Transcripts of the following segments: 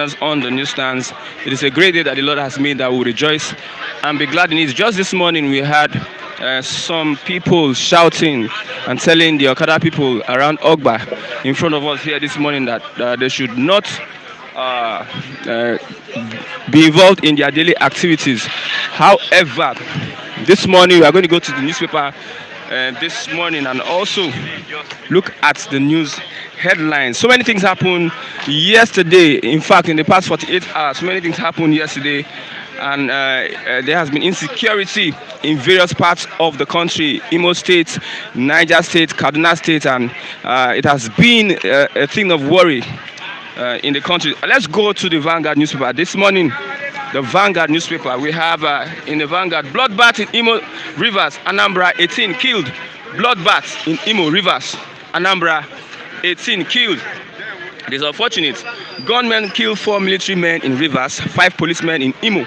Us on the newsstands. It is a great day that the Lord has made that we will rejoice and be glad in it. Just this morning, we had some people shouting and telling the Okada people around Ogba in front of us here this morning that they should not uh, uh, be involved in their daily activities. However, this morning we are going to go to the newspaper this morning and also look at the news headlines. So many things happened yesterday. In fact, in the past 48 hours, so many things happened yesterday. And there has been insecurity in various parts of the country, Imo State, Niger State, Kaduna State, and it has been a thing of worry in the country. Let's go to the Vanguard newspaper. This morning, the Vanguard newspaper, we have in the Vanguard, bloodbath in Imo Rivers, Anambra, 18 killed. Bloodbath in Imo Rivers, Anambra, 18 killed. It is unfortunate. Gunmen killed 4 military men in Rivers, 5 policemen in Imo,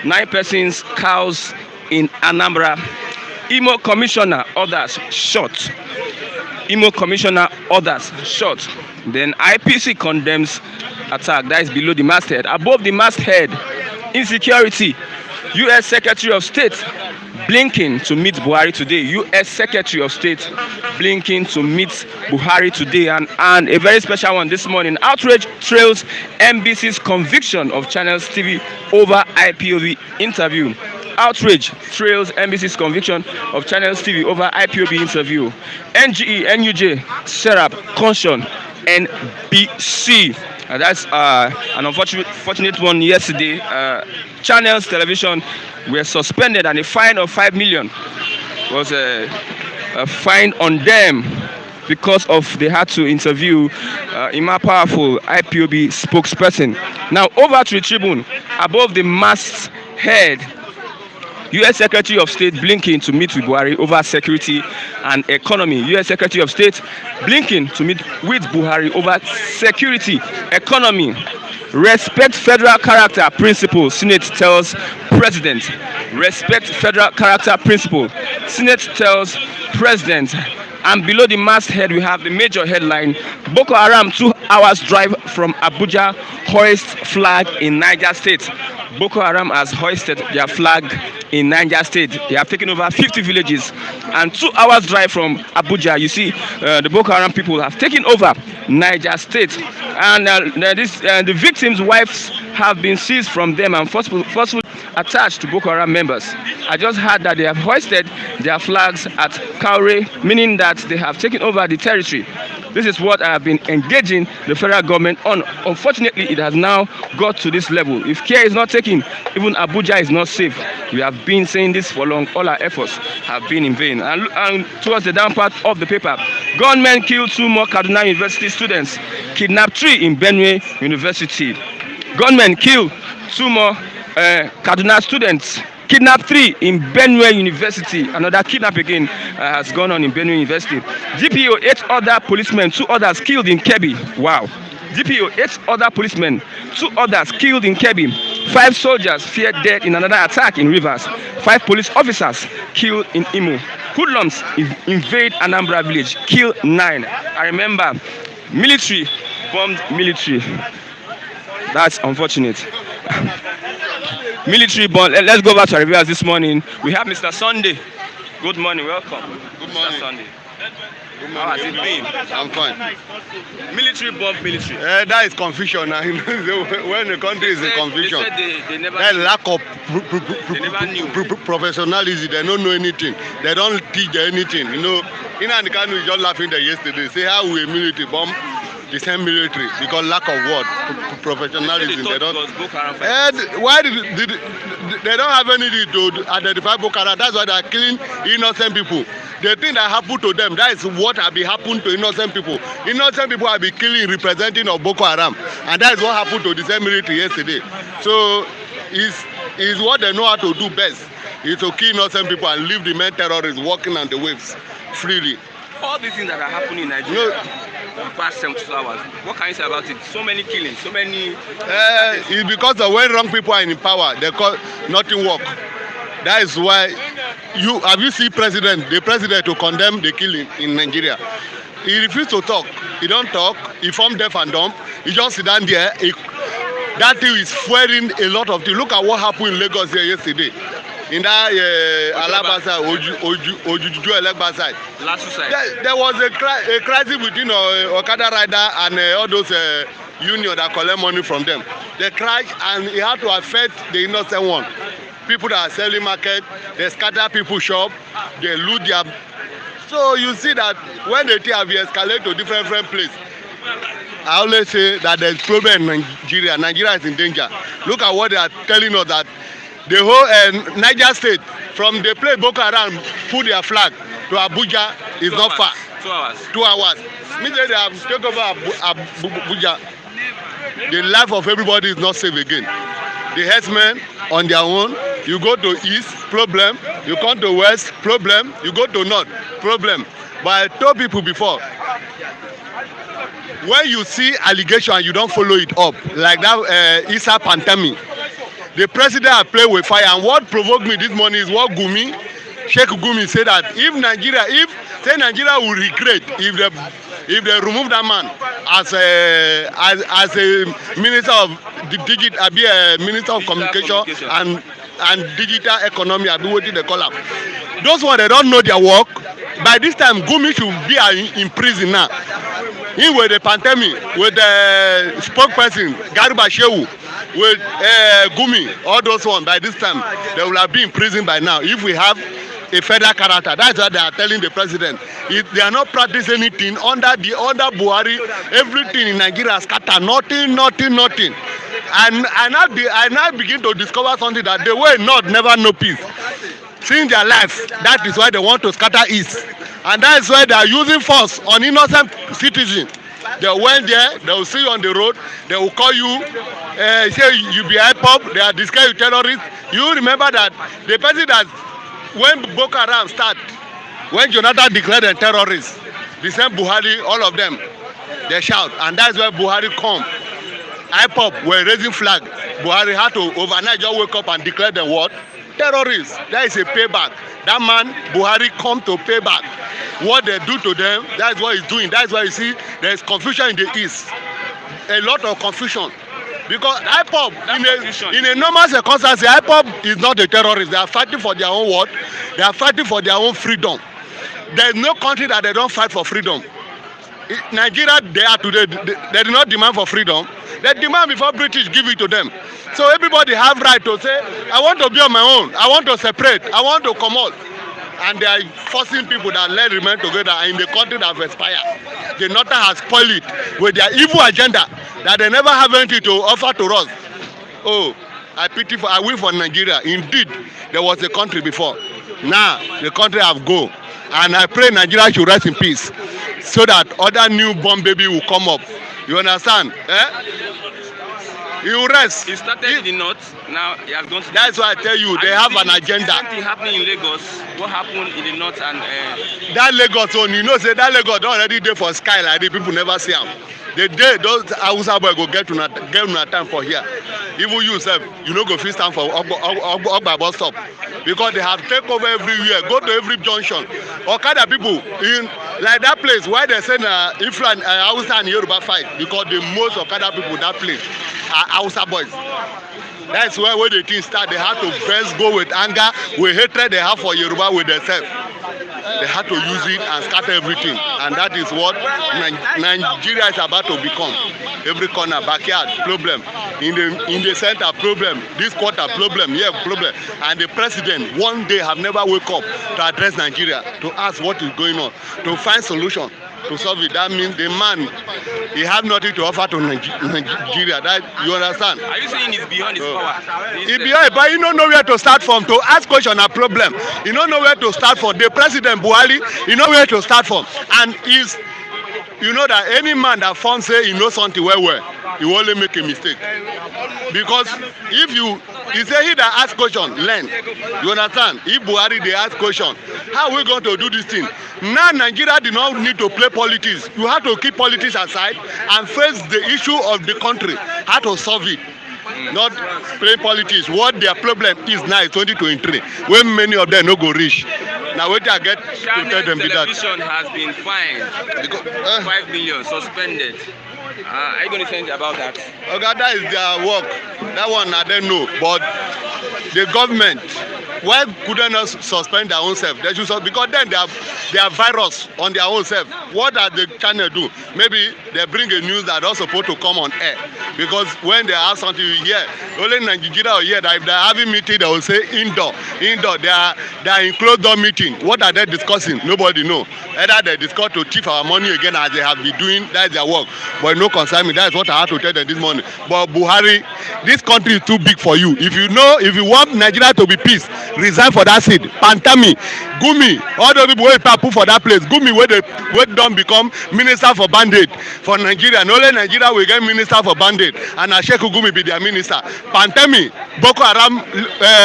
9 persons, cows in Anambra. Imo commissioner, others shot. Imo commissioner, others shot. Then IPC condemns attack. That is below the masthead. Above the masthead, insecurity. U.S. Secretary of State Blinken to meet Buhari today. U.S. Secretary of State Blinken to meet Buhari today. And a very special one this morning. Outrage trails NBC's conviction of Channels TV over IPOB interview. Outrage trails NBC's conviction of Channels TV over IPOB interview. NGE, NUJ, Serap, Conscion, NBC. That's an unfortunate one yesterday. Channels Television were suspended and a fine of 5 million was a fine on them because of they had to interview Ima Powerful, IPOB spokesperson. Now over to the Tribune. Above the mast head, U.S. Secretary of State Blinken to meet with Buhari over security and economy. U.S. Secretary of State Blinken to meet with Buhari over security, economy. Respect federal character principle, Senate tells President. Respect federal character principle, Senate tells President. And below the masthead, we have the major headline: Boko Haram 2 hours drive from Abuja hoist flag in Niger State. Boko Haram has hoisted their flag in Niger State. They have taken over 50 villages and 2 hours drive from Abuja. You see, the Boko Haram people have taken over Niger State. And the victims' wives have been seized from them and forcefully attached to Boko Haram members. I just heard that they have hoisted their flags at Kaure, meaning that they have taken over the territory. This is what I have been engaging the federal government on. Unfortunately, it has now got to this level. If care is not taken, even Abuja is not safe. We have been saying this for long. All our efforts have been in vain. And towards the down part of the paper, gunmen killed 2 more Kaduna University students, kidnapped 3 in Benue University. Gunmen killed 2 more Kaduna students, kidnapped 3 in Benue University. Another kidnap again has gone on in Benue University. DPO 8 other policemen, 2 others killed in Kebbi. Wow. DPO 8 other policemen, 2 others killed in Kebbi. 5 soldiers feared death in another attack in Rivers. 5 police officers killed in Imo. Hoodlums invade Anambra village, kill 9. I remember military bombed military. That's unfortunate. Military bomb. Let's go back to our reviewers this morning. We have Mr. Sunday. Good morning, welcome. Good morning. Mr. Sunday. Good morning. How has it been? I'm fine. Military bomb military. That is confusion. When the country is in confusion, They said they never that knew. lack of They never knew. professionalism. They don't know anything. They don't teach anything. You know, in Anarchy, we just laughing there yesterday. Say how we military bomb the same military because lack of what professionalism. They don't. And why did they don't have anything to identify Boko Haram? That's why they are killing innocent people. The thing that happened to them, that is what have been happened to innocent people. Innocent people have been killing representing of Boko Haram, and that is what happened to the same military yesterday. So is what they know how to do best, is to kill innocent people and leave the main terrorists walking on the waves freely. All these things that are happening in Nigeria in the past 72 hours, what can you say about it? So many killings, so many... It's because of when wrong people are in power, they call nothing work. That is why have you seen the president to condemn the killing in Nigeria? He refused to talk. He don't talk. He formed deaf and dumb. He just sit down there. That thing is fueling a lot of things. Look at what happened in Lagos here yesterday. In that Alabasa, Ojuju Elegba side. Last side. There was a crisis between Okada rider and all those union that collect money from them. They crashed and it had to affect the innocent one. People that are selling market, they scatter people's shop, they loot their. So you see that when the thing have escalated to different places. I always say that there's problem in Nigeria. Nigeria is in danger. Look at what they are telling us, that the whole Niger state, from the place Boko Haram put their flag to Abuja is not far. 2 hours. 2 hours. Means they have taken over Abuja. The life of everybody is not safe again. The herdsmen on their own. You go to east, problem. You come to west, problem. You go to north, problem. But I told people before, when you see allegation and you don't follow it up, like that Insecurity Pantami, the president has played with fire. And what provoked me this morning is what Sheikh Gumi said, that if Nigeria will regret if they remove that man as a minister of minister of communication and digital economy, I be waiting they call him. Those ones, they don't know their work. By this time, Gumi should be in prison now. He with the pandemic, with the spokesperson Garba Shehu, with Gumi, all those ones. By this time, they will have been in prison by now. If we have a federal character, that's what they are telling the president. If they are not practicing anything under Buhari, everything in Nigeria is scattered. Nothing. And I now begin to discover something, that the way North never know peace. Since their life, that is why they want to scatter East. And that is why they are using force on innocent citizens. They went there, they will see you on the road, they will call you, say you be IPOB, they are disguised you terrorists. You remember that the person that, when Boko Haram start, when Jonathan declared them terrorists, the same Buhari, all of them, they shout. And that's where Buhari come. IPOB were raising flag. Buhari had to overnight just wake up and declare them what? Terrorists. That is a payback. That man, Buhari, come to pay back. What they do to them, that's what he's doing. That's why you see there is confusion in the East. A lot of confusion. Because IPOB, in a normal circumstance, IPOB is not a terrorist. They are fighting for their own what? They are fighting for their own freedom. There is no country that they don't fight for freedom. Nigeria, they are today, they do not demand for freedom. They demand before British give it to them. So everybody have right to say, I want to be on my own. I want to separate. I want to come out. And they are forcing people that let remain together in the country that have expired. The Northern has spoiled it with their evil agenda that they never have anything to offer to us. Oh, I wait for Nigeria. Indeed, there was a country before. Now, the country have go. And I pray Nigeria should rest in peace so that other newborn baby will come up. You understand? He will rest. He started in the north. Now he has gone to. That's why I tell you, they have an agenda. Something happening in Lagos. What happened in the north and? That Lagos one, you know, say that Lagos don already dey for sky like the people never see am. The day those Hausa boy go get una time for here. Even you sef, you no go fit stand for Ogba bus stop because they have take over everywhere. Go to every junction. Okada people in like that place why they say na Hausa and Yoruba fight because the most Okada people that place are Hausa boys. That's where the thing start. They had to first go with anger, with hatred they have for Yoruba with themselves. They had to use it and scatter everything. And that is what Nigeria is about to become. Every corner, backyard, problem. In the center, problem. This quarter, problem. Yeah, problem. And the president one day have never wake up to address Nigeria, to ask what is going on, to find solution. To solve it. That means the man, he have nothing to offer to Nigeria. That you understand? Are you saying it's beyond his power? It's beyond, but you don't know where to start from. To ask question a problem. You don't know where to start from. The president Buhari, you know where to start from. And is, you know that any man that found say he knows something well, he will only make a mistake. Because if you say he that ask question, learn. You understand? If Buhari they ask question, how are we going to do this thing? Now Nigeria do not need to play politics. You have to keep politics aside and face the issue of the country. How to solve it. Not play politics. What their problem is now is 2023. When many of them no go reach. Now what I get to tell them be that. Television has been fined. 5 million suspended. Are you going to say anything about that? Okay, that is their work. That one I don't know. But the government, why couldn't they suspend their own self? They should because then they are virus on their own self. What are the channel do? Maybe they bring a news that are supposed to come on air. Because when they ask something, you hear only Nigeria will hear that if they are having meeting, they will say indoor. They are in closed door meeting. What are they discussing? Nobody know. Either they discuss to thief our money again as they have been doing. That is their work. But no concern me. That is what I have to tell them this morning. But Buhari, this country is too big for you. If you want Nigeria to be peace, resign for that seat. Pantami, Gumi, all those people wey put for that place. Gumi wey don become minister for bandit for Nigeria. And only Nigeria will get minister for bandit. And Sheikh Gumi be their minister. Pantami, Boko Haram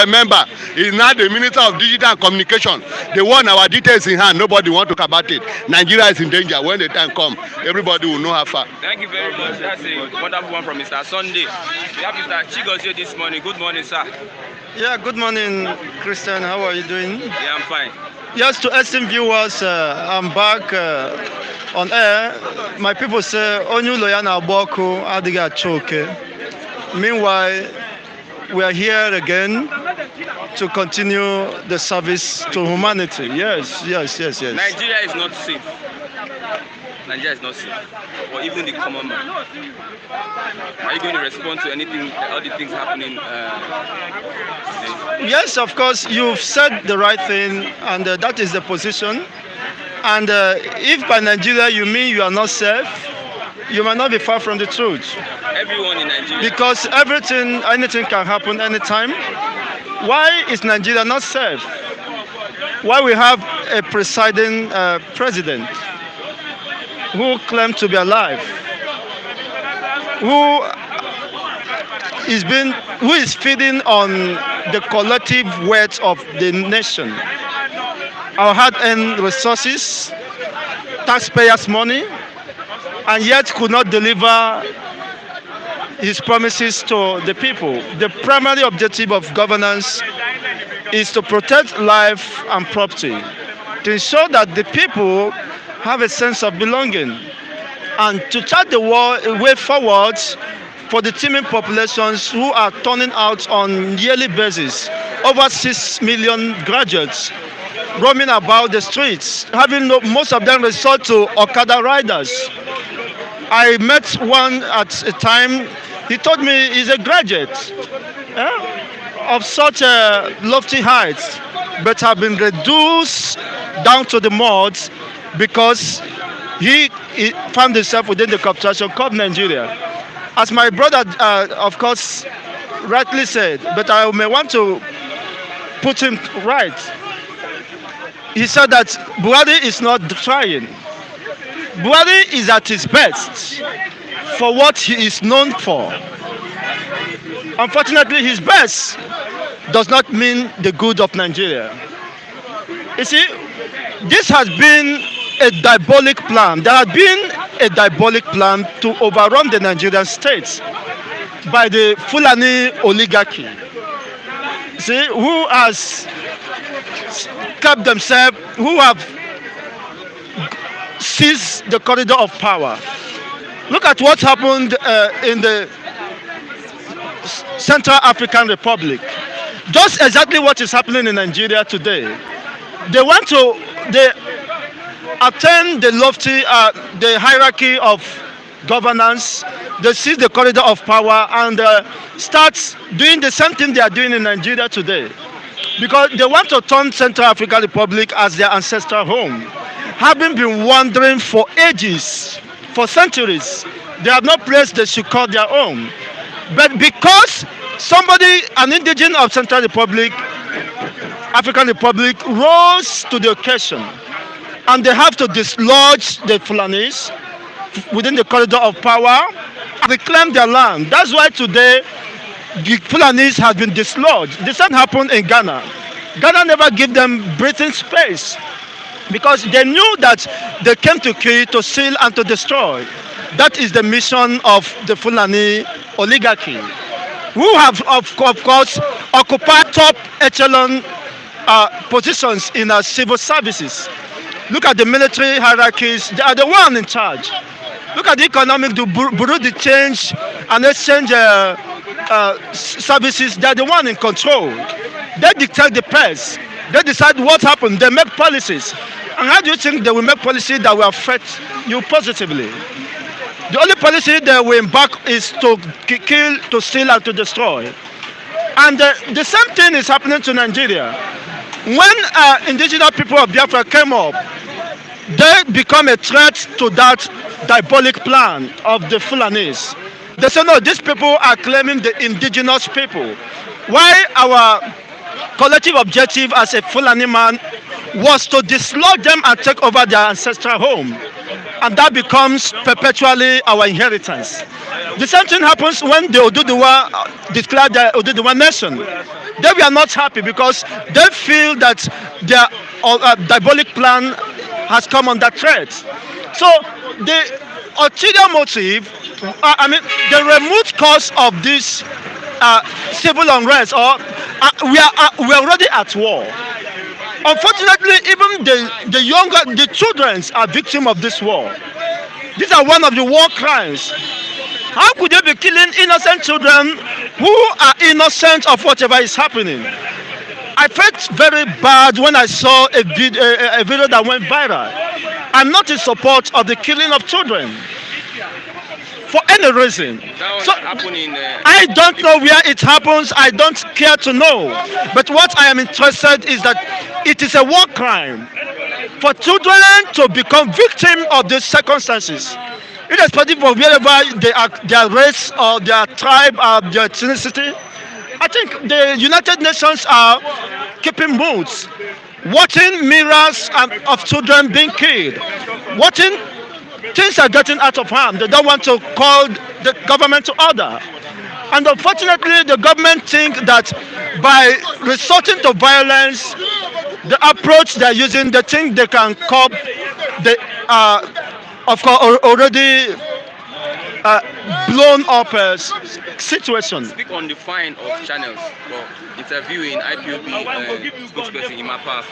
member, is now the minister of digital and communication. They want our details in hand. Nobody want to talk about it. Nigeria is in danger. When the time come, everybody will know how far. Thank you very much. That's a wonderful one from Mr. Sunday. We have Mr. Chigozie this morning. Good morning, sir. Yeah, good morning, Christian. How are you doing? Yeah, I'm fine. Yes, to esteemed viewers, I'm back on air. My people say, Onyu Loyana Boko Adiga Choke. Meanwhile, we are here again to continue the service to humanity. Yes. Nigeria is not safe. Nigeria is not safe, or even the common man. Are you going to respond to anything, all the things happening today? Yes, of course, you've said the right thing, and that is the position. And if by Nigeria you mean you are not safe, you might not be far from the truth. Everyone in Nigeria. Because anything can happen anytime. Why is Nigeria not safe? Why we have a presiding president who claims to be alive, who is feeding on the collective weight of the nation, our hard-earned resources, taxpayers' money, and yet could not deliver his promises to the people. The primary objective of governance is to protect life and property, to ensure that the people have a sense of belonging, and to chart the way forward for the teeming populations who are turning out on yearly basis. Over 6 million graduates roaming about the streets, having most of them resort to Okada riders. I met one at a time. He told me he's a graduate of such a lofty height, but have been reduced down to the mud because he found himself within the corporation called Nigeria. As my brother, of course, rightly said, but I may want to put him right. He said that Buhari is not trying. Buhari is at his best for what he is known for. Unfortunately, his best does not mean the good of Nigeria. You see, this has been a diabolic plan. There has been a diabolic plan to overrun the Nigerian state by the Fulani oligarchy, see, who has kept themselves, who have seized the corridor of power. Look at what happened in the Central African Republic. Just exactly what is happening in Nigeria today. They attain the lofty, the hierarchy of governance. They seize the corridor of power and start doing the same thing they are doing in Nigeria today. Because they want to turn Central African Republic as their ancestral home. Having been wandering for ages, for centuries, they have no place they should call their own. But because somebody, an indigenous of Central African Republic, rose to the occasion, and they have to dislodge the Fulanis within the corridor of power and reclaim their land. That's why today the Fulanis have been dislodged. The same happened in Ghana. Ghana never gave them breathing space because they knew that they came to kill, to steal, and to destroy. That is the mission of the Fulani oligarchy, who have, of course, occupied top echelon positions in civil services. Look at the military hierarchies. They are the one in charge. Look at the economic, the bureau de change and exchange services. They're the one in control. They dictate the price. They decide what happened. They make policies. And how do you think they will make policy that will affect you positively? The only policy they will embark is to kill, to steal, and to destroy. And the same thing is happening to Nigeria. When indigenous people of Biafra came up, they become a threat to that diabolic plan of the Fulanis. They say, no, these people are claiming the indigenous people. Why our collective objective as a Fulani man was to dislodge them and take over their ancestral home. And that becomes perpetually our inheritance. The same thing happens when the Oduduwa declared the Oduduwa nation. They were not happy because they feel that their diabolic plan has come under threat. So the ulterior motive, the remote cause of this civil unrest, or we are already at war. Unfortunately, even the children are victims of this war. These are one of the war crimes. How could they be killing innocent children who are innocent of whatever is happening? I felt very bad when I saw a video that went viral. I'm not in support of the killing of children for any reason. So I don't know where it happens. I don't care to know. But what I am interested is that it is a war crime for children to become victims of these circumstances, irrespective of wherever they are, their race or their tribe or their ethnicity. I think the United Nations are keeping moods, watching mirrors of children being killed, watching things are getting out of hand. They don't want to call the government to order. And unfortunately, the government think that by resorting to violence, the approach they're using, they think they can curb the, of course, already blown up situation. Speak on the fine of channels for interviewing IPOB spokesperson Imapa.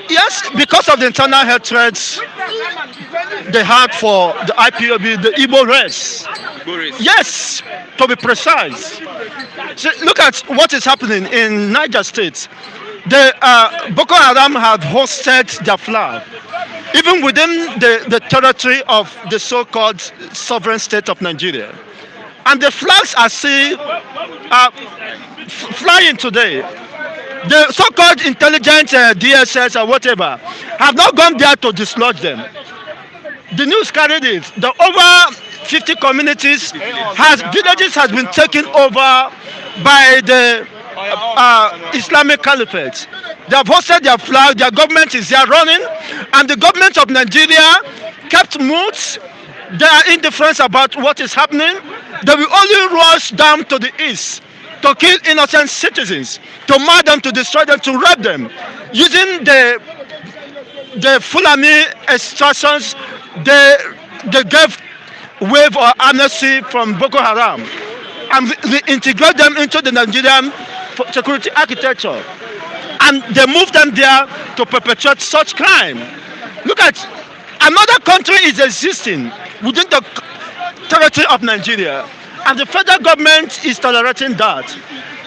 Yes, because of the internal hatred they had for the IPOB, the Igbo race. Yes, to be precise. So look at what is happening in Niger State. The Boko Haram have hosted their flag, even within the territory of the so-called sovereign state of Nigeria. And the flags are still flying today. The so-called intelligent DSS or whatever have not gone there to dislodge them. The news carried it. The over 50 communities villages has been taken over by the Islamic Caliphate. They have hosted their flag, their government is there running, and the government of Nigeria kept mute. They are indifferent about what is happening. They will only rush down to the east to kill innocent citizens, to murder them, to destroy them, to rape them, using the Fulani extractions they gave wave or amnesty from Boko Haram, and we integrate them into the Nigerian security architecture, and they move them there to perpetrate such crime. Look at another country is existing within the territory of Nigeria, and the federal government is tolerating that.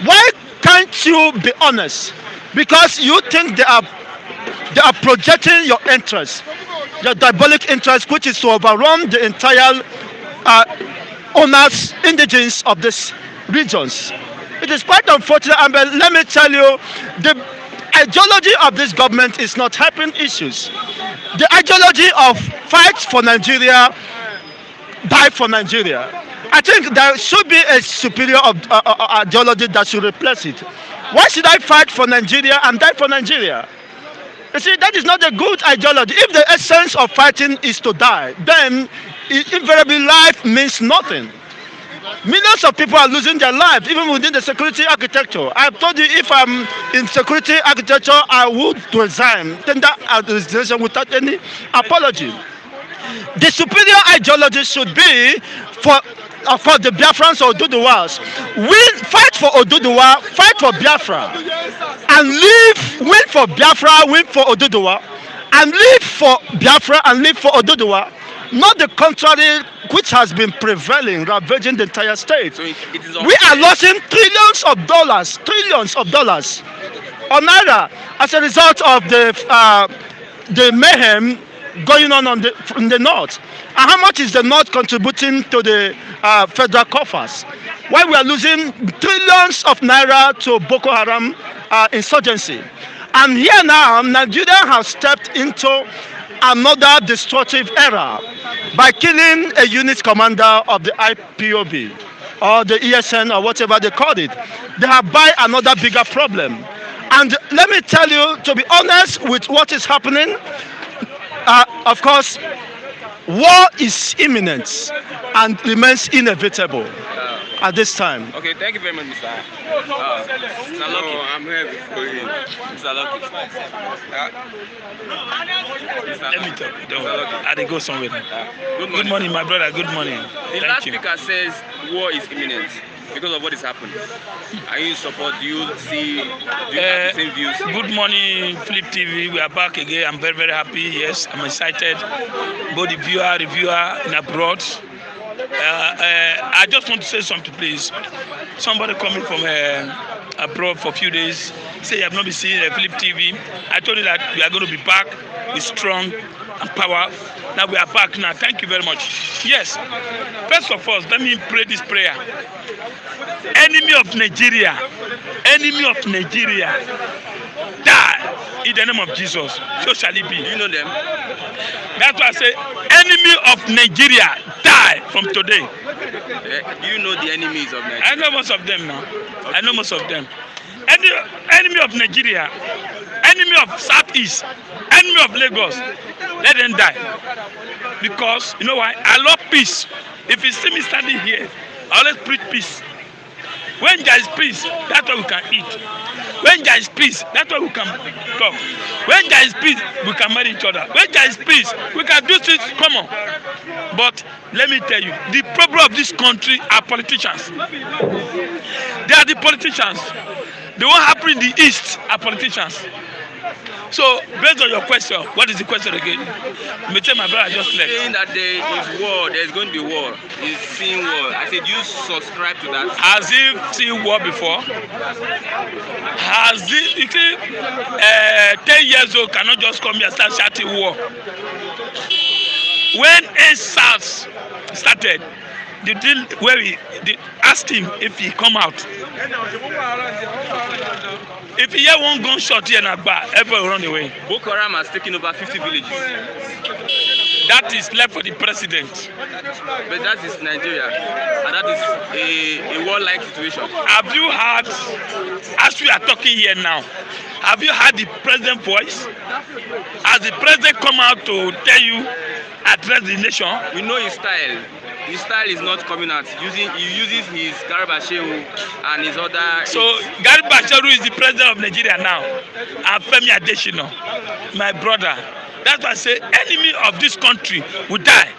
Why can't you be honest? Because you think they are projecting your interest, your diabolic interest, which is to overrun the entire owners, indigenes of these regions. It is quite unfortunate, and let me tell you, the ideology of this government is not helping issues. The ideology of fight for Nigeria, die for Nigeria. I think there should be a superior ideology that should replace it. Why should I fight for Nigeria and die for Nigeria? You see, that is not a good ideology. If the essence of fighting is to die, then invariably life means nothing. Millions of people are losing their lives, even within the security architecture. I've told you, if I'm in security architecture, I would resign, tender resignation without any apology. The superior ideology should be for the Biafrans or Oduduwas. Fight for Oduduwa, fight for Biafra, and win for Biafra, win for Oduduwa, and live for Biafra and live for Oduduwa, not the contrary which has been prevailing, ravaging the entire state. So it is We are losing trillions of dollars on Naira as a result of the mayhem going on in the north. And how much is the north contributing to the federal coffers? Why we are losing trillions of naira to Boko Haram insurgency. And here now, Nigeria has stepped into another destructive era by killing a unit commander of the IPOB or the ESN or whatever they called it. They have buy another bigger problem. And let me tell you, to be honest with what is happening, of course, war is imminent and remains inevitable at this time. Okay, thank you very much, Mr. Mr. Lucky. No, I'm here before you. Mr. Lucky. Let me talk. I dey go somewhere. Good morning, my brother. Good morning. The last speaker says war is imminent because of what is happening. Are you in support? Do you have the same views? Good morning, Flip TV. We are back again. I'm very, very happy. Yes, I'm excited. Both the reviewer in abroad. I just want to say something, please. Somebody coming from abroad for a few days say you have not been seeing Flip TV. I told you that we are going to be back with strong and power. Now we are back now. Thank you very much. Yes. First of all, let me pray this prayer. Enemy of Nigeria, die in the name of Jesus. So shall it be. Do you know them? That's why I say, enemy of Nigeria, die from today. Do you know the enemies of Nigeria? I know most of them now. Okay. I know most of them. Enemy of Nigeria, enemy of Southeast, enemy of Lagos, let them die. Because, you know why? I love peace. If you see me standing here, I always preach peace. When there is peace, that's why we can eat. When there is peace, that's why we can talk. When there is peace, we can marry each other. When there is peace, we can do things common. But let me tell you, the problem of this country are politicians. They are the politicians. The one happening in the East are politicians. So, based on your question, what is the question again? Me tell my brother just left. Saying that there is war, there is going to be war. He's seeing war. I said, do you subscribe to that? Has he seen war before? Has he? You see, 10 years old cannot just come here and start shouting war. When SARS started, the deal where they asked him if he come out. If he hear one gunshot here in Agba, everybody will run away. Boko Haram has taken over 50 villages. That is left for the president. But that is Nigeria, and that is a war-like situation. Have you heard, as we are talking here now, have you heard the president's voice? Has the president come out to tell you, address the nation? We know his style. His style is not coming out. He uses his Garba-Shehu and his other. So Garba-Shehu is the president of Nigeria now, and Femi Adesina, my brother. That's why I say enemy of this country will die.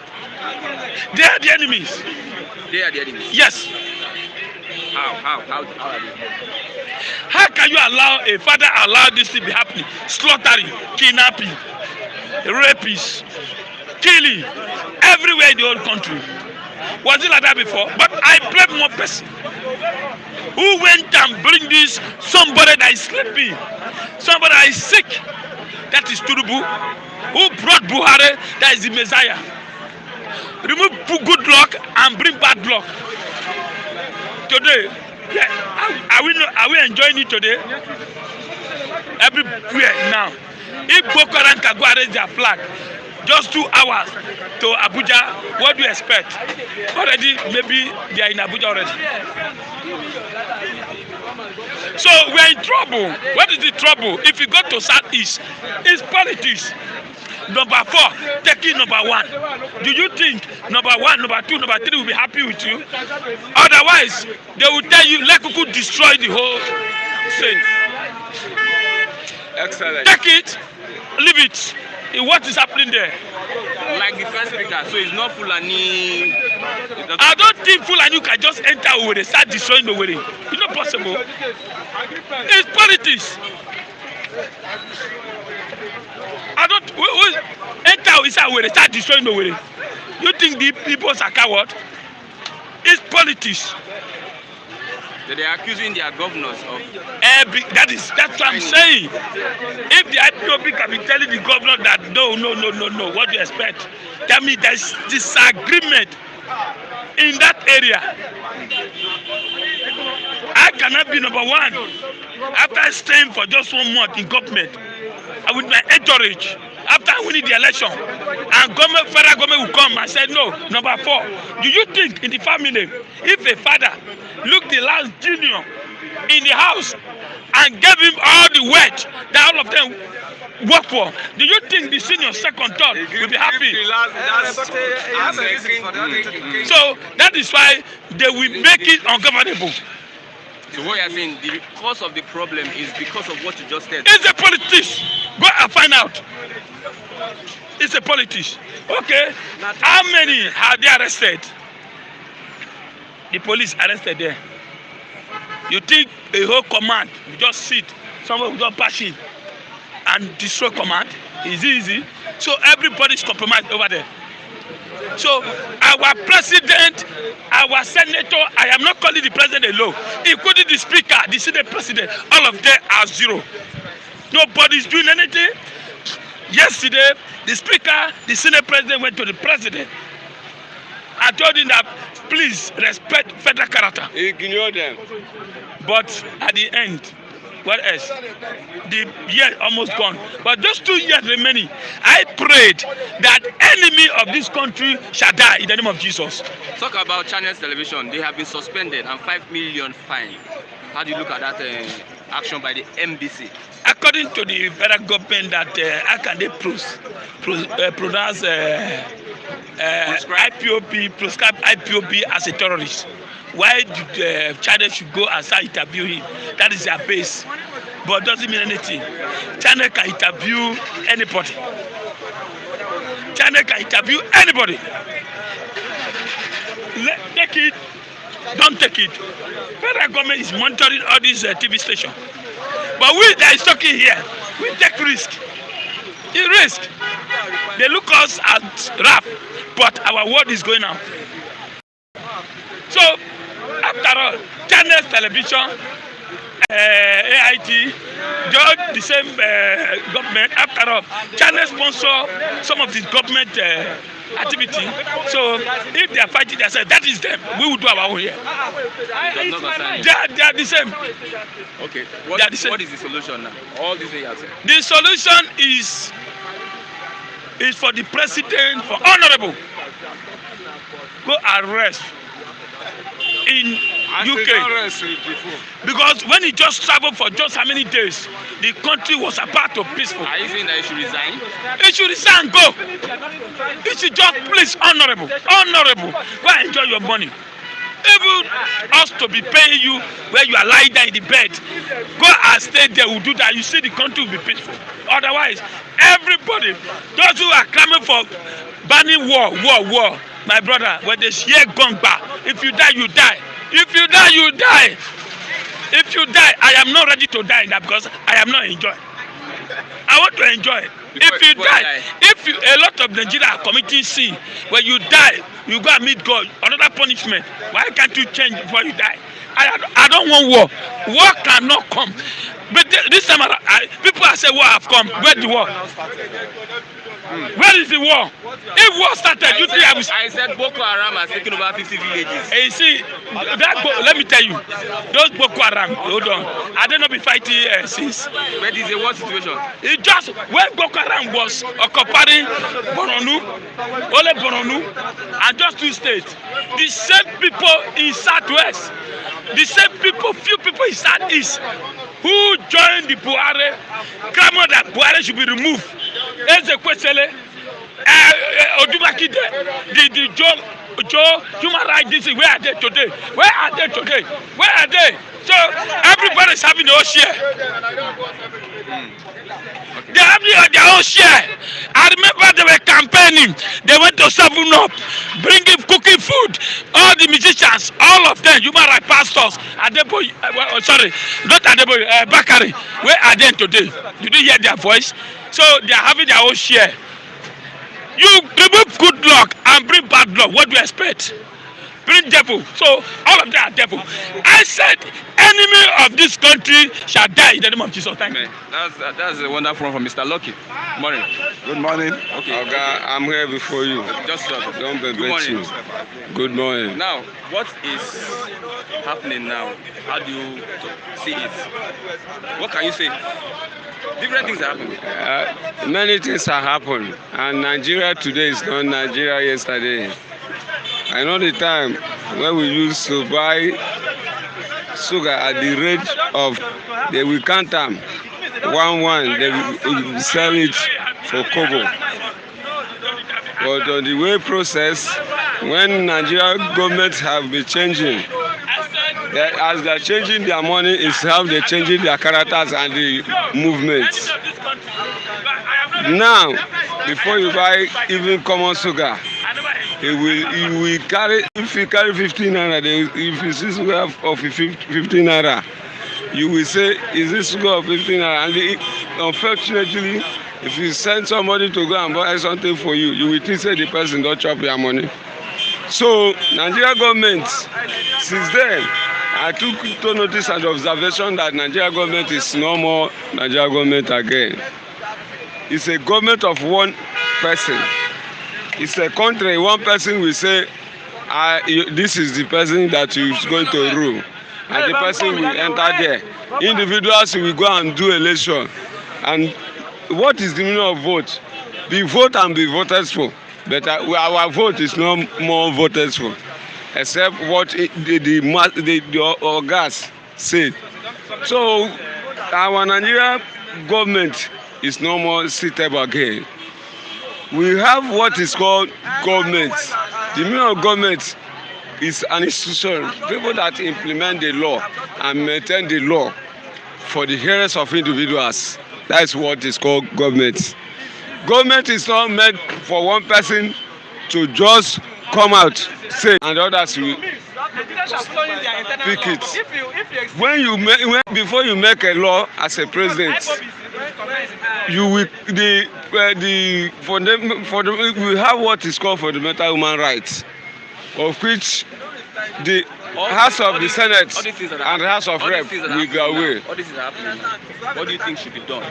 They are the enemies. They are the enemies. Yes. How are they? How can you allow this to be happening? Slaughtering, kidnapping, rapists, killing everywhere in the whole country. Was it like that before? But I blame one person who went and bring this somebody that is sleeping, somebody that is sick. That is Turubu, who brought Buhari, that is the Messiah. Remove good luck and bring bad luck. Today, are we enjoying it today? Everywhere now. If Boko Haram can go arrange their flag, just 2 hours to Abuja, what do you expect? Already, maybe they are in Abuja already. So we are in trouble. What is the trouble? If you go to Southeast, it's politics. Number 4, taking number 1. Do you think number 1, number 2, number 3 will be happy with you? Otherwise, they will tell you, let Kuku destroy the whole thing. Excellent. Take it, leave it. What is happening there? Like the first speaker, so it's not Fulani. I don't think Fulani can just enter Owerri, start destroying Owerri. It's not possible. It's politics. I don't. Enter inside where they start destroying the way. You think the people are coward? It's politics. So they are accusing their governors of. That's what I'm saying. If the IPOB can be telling the governor that no, what do you expect? That means there's disagreement in that area. I cannot be number one after staying for just 1 month in government. I with my entourage after winning the election, and federal government will come and say no. Number 4, do you think in the family, if a father look the last junior in the house and gave him all the wealth that all of them work for, do you think the senior, second, third will be happy? So that is why they will make it ungovernable. So what you are saying, the cause of the problem is because of what you just said. It's a politics. Go and find out. It's a politics. Okay. How many have they arrested? The police arrested them. You think a whole command will just sit, someone will just bash in and destroy command? It's easy. So everybody's compromised over there. So our president, our senator, I am not calling the president alone, including the speaker, the senate president, all of them are zero. Nobody's doing anything. Yesterday, the speaker, the senate president went to the president. I told him that please respect federal character. Ignore them. But at the end, what else? The year almost gone. But those 2 years remaining, I prayed that enemy of this country shall die in the name of Jesus. Talk about Channels Television. They have been suspended and 5 million fine. How do you look at that action by the MBC? According to the federal government, that how can they pronounce IPOB, prescribe IPOB as a terrorist? Why do China should go and start interview him? That is their base. But doesn't mean anything. China can interview anybody. China can interview anybody. Take it, don't take it. Federal government is monitoring all these TV stations. But we that is talking here, we take risk. It's risk. They look us as rap, but our word is going out. So, after all, Channels Television, AIT, just the same government. After all, Channel sponsor some of this government activity. So, if they are fighting themselves, that is them. We will do our own here. They are the same. Okay. What is the solution now? All these things you have said. The solution is for the president, for honorable, go arrest in UK. Because when he just traveled for just how many days, the country was about to peaceful. Are you saying that he should resign? He should resign, go. He should just please honorable, go and enjoy your money. Even us to be paying you where you are lying down in the bed, go and stay there, will do that. You see the country will be peaceful. Otherwise, everybody, those who are clamoring for banning war, my brother, when they hear gun back, if you die, you die. If you die, you die. If you die, I am not ready to die now because I am not enjoying. I want to enjoy. If you die, a lot of Nigeria are committing sin. When you die, you go and meet God. Another punishment. Why can't you change before you die? I don't want war. War cannot come. But this time, people are saying war have come. Where's the war? Where is the war? If war started, you think I said Boko Haram has taken over 50 villages. Hey, see, let me tell you, those Boko Haram, hold on, I don't know be fighting since. But it's a war situation. It just when Boko Haram was occupying Borno, and just 2 states, the same people in Southwest, the same people, few people in Southeast, who joined the Buhari, clamor that Buhari should be removed. Ezekwesili, Odubakide, the Joe human rights, this is where are they today? Where are they today? Where are they? So everybody is having their own share. They have their own share. I remember they were campaigning. They went to 7-Up, bringing cooking food. All the musicians, all of them, human rights pastors, Bakari. Where are they today? Did you hear their voice? So they are having their own share. You remove good luck and bring bad luck. What do you expect? Bring devil. So all of them are devil. I said, enemy of this country shall die in the name of Jesus. Thank you. That's a wonderful one from Mr. Lucky. Morning. Good morning. Okay. Oga, I'm here before you. Just Don't good bet morning. you. Good morning. Now, what is happening now? How do you see it? What can you say? Different things are happening. Many things have happened, and Nigeria today is not Nigeria yesterday. I know the time when we used to buy sugar at the rate of, they will count them 1-1, they will sell it for kobo. But on the way process, when Nigeria government have been changing, as they're changing their money, is how they're changing their characters and the movements. Now, before you buy even common sugar, he will carry, if you carry 15 naira, if you see sugar of 15 naira, you will say, is this sugar of 15 naira? And unfortunately, if you send somebody to go and buy something for you, you will think say the person don't chop your money. So, Nigeria government, since then, I took to notice and observation that Nigeria government is no more Nigeria government again. It's a government of one person. It's a country, one person will say, this is the person that is going to rule. And the person will enter there. Individuals will go and do election. And what is the meaning of vote? Be vote and be voted for. But our vote is no more voted for. Except what the organs said. So our Nigeria government is no more suitable again. We have what is called government. The meaning of government is an institution, people that implement the law and maintain the law for the interests of individuals. That's what is called government. Government is not meant for one person to just come out, say, and others will pick it. Before you make a law as a president, you will we have what is called fundamental human rights, of which the House of the Senate and the House of Rep will go away. All this is happening now. What do you think should be done?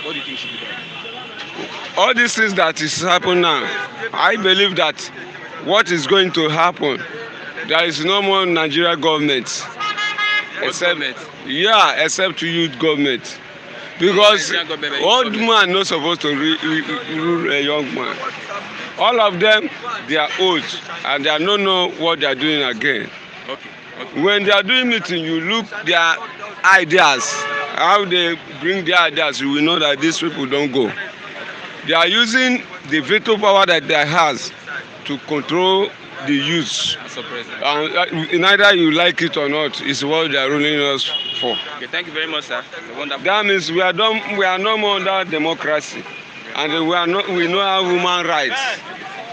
What do you think should be done? All these things that is happening now, I believe that what is going to happen, there is no more Nigeria government. Except to youth government. Because old man not supposed to rule a young man. All of them, they are old and they don't know what they are doing again. Okay. When they are doing meeting, you look their ideas, how they bring their ideas, you will know that these people don't go. They are using the veto power that they has to control the youth. Neither you like it or not, it's what they are ruling us for. Okay, thank you very much, sir. Wonderful. That means we are no more under democracy, and we don't have human rights.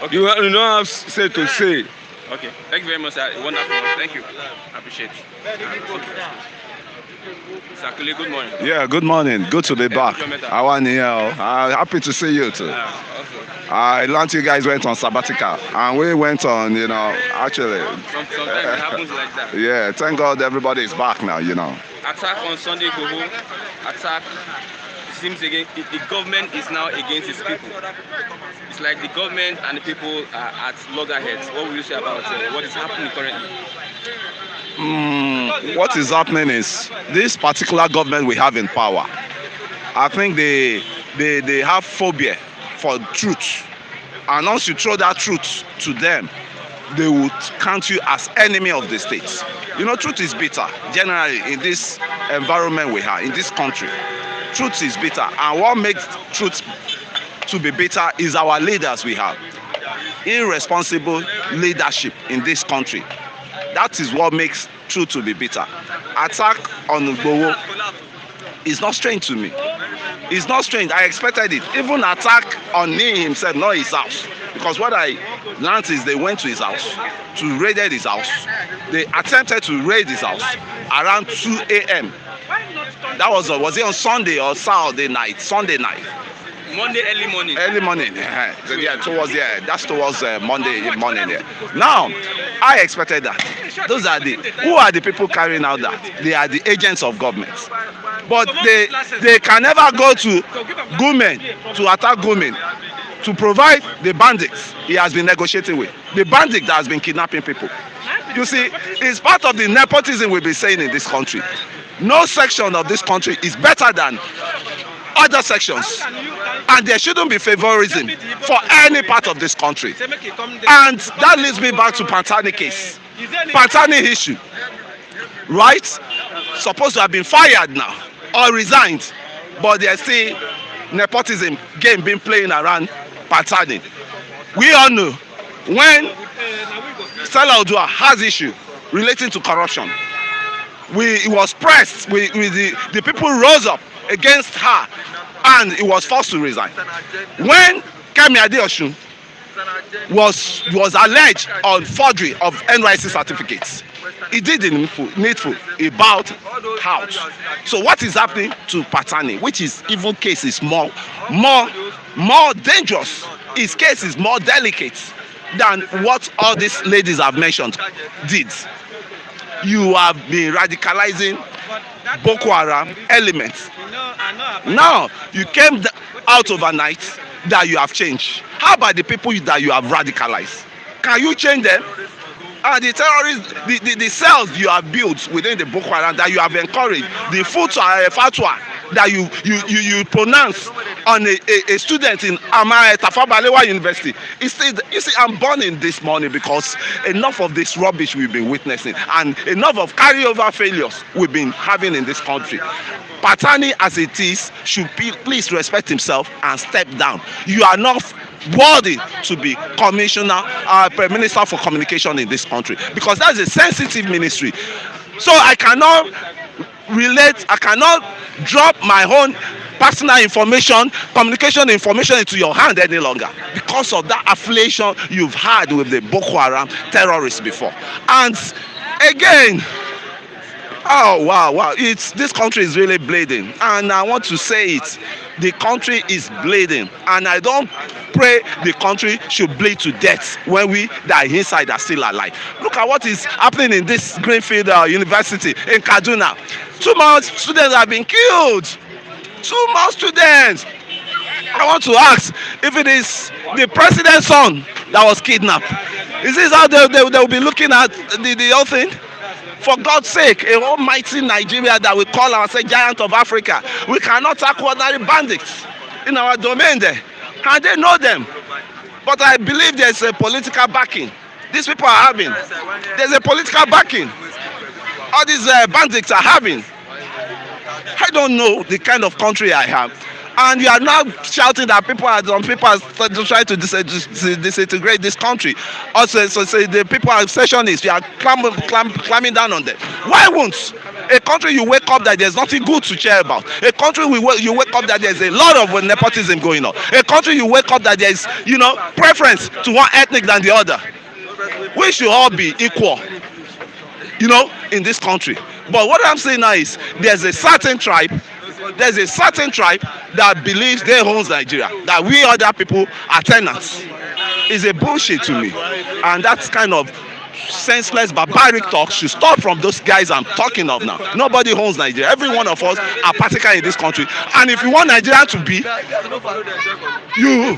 Okay. You don't have say to say. Okay, thank you very much, sir. Wonderful. Thank you. I appreciate it. Okay. Sir Kule, good morning. Yeah, good morning. Good to be back. Happy to see you too. I learned you guys went on sabbatical, and we went on, actually. Sometimes it happens like that. Yeah, thank God everybody is back now, Attack on Sunday, Bobo. Attack. Seems again, the government is now against its people. It's like the government and the people are at loggerheads. What will you say about what is happening currently? What is happening is this particular government we have in power, I think they have phobia for truth, and once you throw that truth to them, they would count you as enemy of the state. Truth is bitter generally in this environment we have in this country. Truth is bitter, and what makes truth to be bitter is our leaders we have. Irresponsible leadership in this country. That is what makes truth to be bitter. Attack on Igboho is not strange to me. It's not strange. I expected it. Even attack on him himself, not his house. Because what I learned is they went to his house, to raided his house. They attempted to raid his house around 2 a.m. That was it on Sunday or Saturday night? Sunday night. Monday early morning. Early morning, yeah, that's towards Monday morning. Yeah. Now, I expected that. Who are the people carrying out that? They are the agents of government. But they can never go to Gumen to attack Gumen to provide the bandits he has been negotiating with. The bandit that has been kidnapping people. You see, it's part of the nepotism we've been saying in this country. No section of this country is better than other sections, and there shouldn't be favorism for any part of this country. And that leads me back to Pantani case. Pantani issue, right? Supposed to have been fired now or resigned, but there's still nepotism game being playing around Pantani. We all know when Stella Odua has issue relating to corruption, it was pressed. The people rose up against her, and it was forced to resign. When Kemi Adeosun was alleged on forgery of NYC certificates, he did the needful about house. So what is happening to Pantani, which is even case is more dangerous. His case is more delicate than what all these ladies have mentioned did. You have been radicalizing Boko Haram elements. Now you came out overnight that you have changed. How about the people that you have radicalized? Can you change them? And the terrorists, the cells you have built within the Boko Haram that you have encouraged, the fatwa that you pronounce on a student in Tafawa Balewa University. You see, I'm burning this morning because enough of this rubbish we've been witnessing and enough of carryover failures we've been having in this country. Pantani, as it is, should please respect himself and step down. You are not worthy to be commissioner, prime minister for communication in this country, because that's a sensitive ministry. So I cannot drop my own personal information, communication information into your hand any longer because of that affiliation you've had with the Boko Haram terrorists before. And again, oh wow, this country is really bleeding, and I want to say it. The country is bleeding, and I don't pray the country should bleed to death when we that inside are still alive. Look at what is happening in this Greenfield University in Kaduna. 2 more students have been killed. 2 more students. I want to ask if it is the president's son that was kidnapped. Is this how they will be looking at the whole thing? For God's sake, a almighty Nigeria that we call ourselves giant of Africa, we cannot tackle ordinary bandits in our domain there. And they know them. But I believe there's a political backing. These people are having. There's a political backing. All these bandits are having. I don't know the kind of country I have. And you are now shouting that people are trying to disintegrate this country. Also, so the people are secessionists. You are climbing down on them. Why won't a country you wake up that there's nothing good to cheer about? A country you wake up that there's a lot of nepotism going on. A country you wake up that there's preference to one ethnic than the other. We should all be equal, in this country. But what I'm saying now is there's a certain tribe that believes they own Nigeria, that we other people are tenants. It's a bullshit to me. And that's kind of senseless, barbaric talk should stop from those guys I'm talking of now. Nobody owns Nigeria. Every one of us are particular in this country. And if you want Nigeria to be, you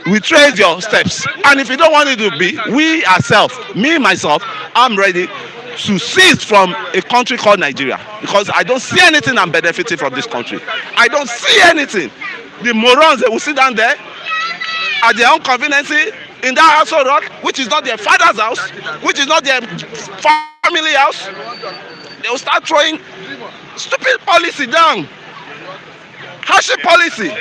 retrace your steps. And if you don't want it to be, we ourselves, me, myself, I'm ready to cease from a country called Nigeria, because I don't see anything I'm benefiting from this country. I don't see anything. The morons, they will sit down there at their own convenience in that house of rock, which is not their father's house, which is not their family house. They will start throwing stupid policy down, hardship policy.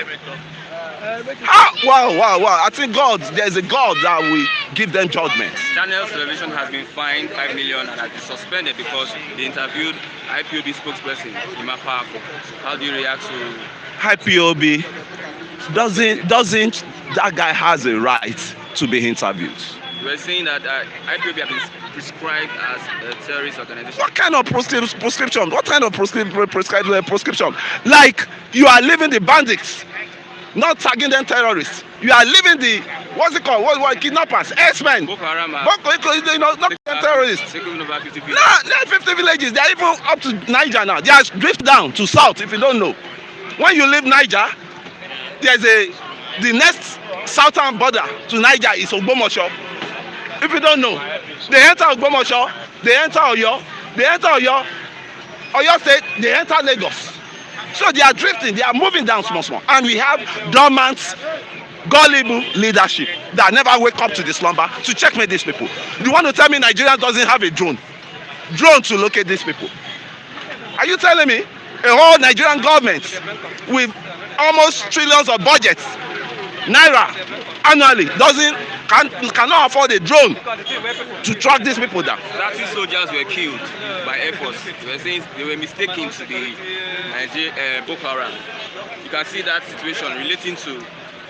Wow. I think there's a God that will give them judgment. Daniel's television has been fined 5 million and has been suspended because they interviewed IPOB spokesperson, Imapa. How do you react to IPOB? Doesn't that guy has a right to be interviewed? You were saying that IPOB have been prescribed as a terrorist organization. What kind of prescription? What kind of prescription? Like, you are leaving the bandits not tagging them terrorists. You are leaving the, what's it called? What kidnappers, S-men. Boko Haram. Not terrorists. Taking over 50 villages. Not 50 villages. They are even up to Niger now. They are drift down to south, if you don't know. When you leave Niger, the next southern border to Niger is Ogbomosho. If you don't know, they enter Ogbomosho, they enter Oyo, Oyo State, they enter Lagos. So they are drifting, they are moving down small. And we have dormant, gullible leadership that never wake up to the slumber to checkmate these people. You want to tell me Nigeria doesn't have a drone to locate these people? Are you telling me a whole Nigerian government with almost trillions of budgets, naira, annually, cannot afford a drone to track these people down? 30 soldiers were killed by Air Force. They were saying they were mistaken to be Boko Haram. You can see that situation relating to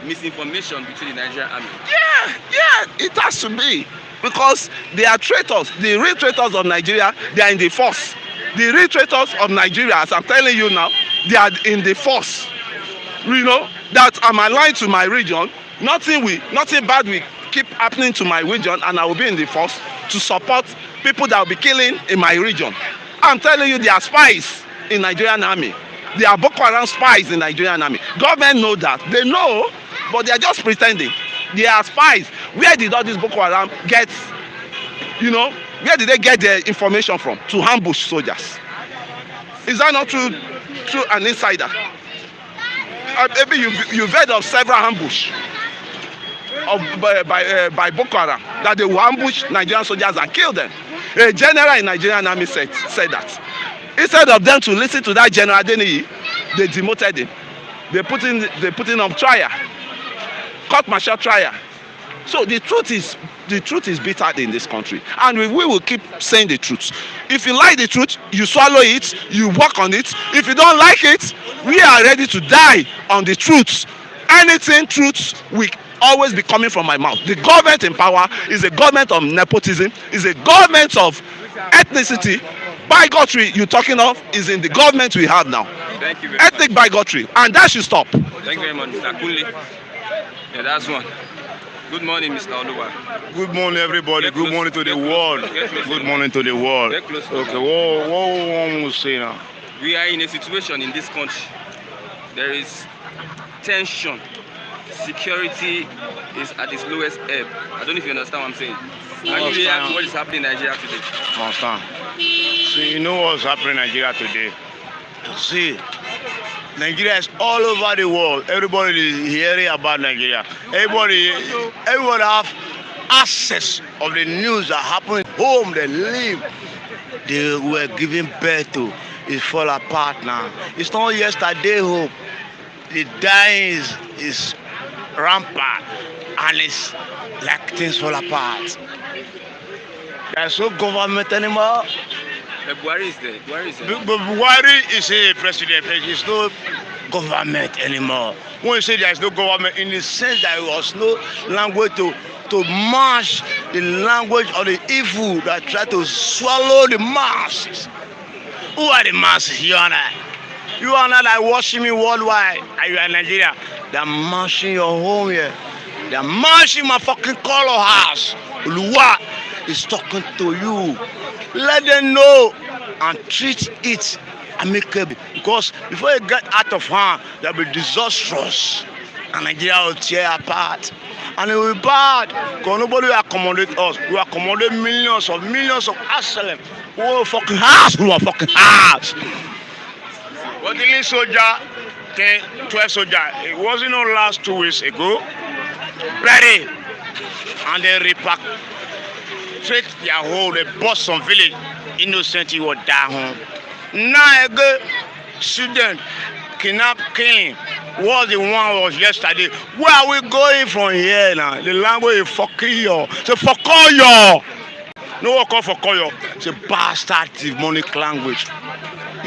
misinformation between the Nigerian army. Yeah, it has to be, because they are traitors. The real traitors of Nigeria, they are in the force. The real traitors of Nigeria, as I'm telling you now, they are in the force. You know that I'm aligned to my region. Nothing bad will keep happening to my region, and I will be in the force to support people that will be killing in my region. I'm telling you, they are spies in Nigerian army. They are Boko Haram spies in Nigerian army. Government know that. They know, but they are just pretending. They are spies. Where did all this Boko Haram get? Where did they get their information from to ambush soldiers? Is that not true? An insider. Maybe you've heard of several ambush by Boko Haram, that they will ambush Nigerian soldiers and kill them. A general in Nigerian army said that. Instead of them to listen to that general, they demoted him. They put him on trial, court-martial trial. So the truth is bitter in this country, and we will keep saying the truth. If you like the truth, you swallow it, you work on it. If you don't like it, we are ready to die on the truth. Anything truth will always be coming from my mouth. The government in power is a government of nepotism, is a government of ethnicity. Bigotry you're talking of is in the government we have now. Thank you very Ethnic much. bigotry, and that should stop. Thank you very much, Mr. Kunle. Yeah, that's one. Good morning, Mr. Oluwa. Good morning, everybody. Get Good close. morning to the Get close. world. Get close. Good morning to the world. Get close. Okay, what one will say now? We are in a situation in this country. There is tension. Security is at its lowest ebb. I don't know if you understand what I'm saying. Can you react to what is happening in Nigeria today? Understand? See, you know what's happening in Nigeria today? See, Nigeria is all over the world. Everybody is hearing about Nigeria. Everybody have access of the news that happen at home. They live. They were giving birth to. It's fall apart now. It's not yesterday hope. The dying is rampant, and it's like things fall apart. There's no government anymore. Buhari is there. Buhari is there. But Buhari is a president. There is no government anymore. When you say there is no government, in the sense that there was no language to mash the language of the evil that try to swallow the masses. Who are the masses? You and I. You and I that watching me worldwide. Are you in Nigeria? They're mashing your home here. They're mashing my fucking color house. Oluwa is talking to you. Let them know and treat it amicably. Because before it get out of hand, they'll be disastrous. And Nigeria will tear apart. And it will be bad. Because nobody will accommodate us. We accommodate millions of Asylum. Who are fucking house. But the soldier, 12 soldiers, it wasn't no last 2 weeks ago. Ready. And they repatriate their whole, they bust some village. Innocent, you were down. Now a good student, kidnap, killing. Was the one was yesterday. Where are we going from here now? The language is fucking yo. So fuck all yo. No one call for Koyo. It's a bastard demonic language.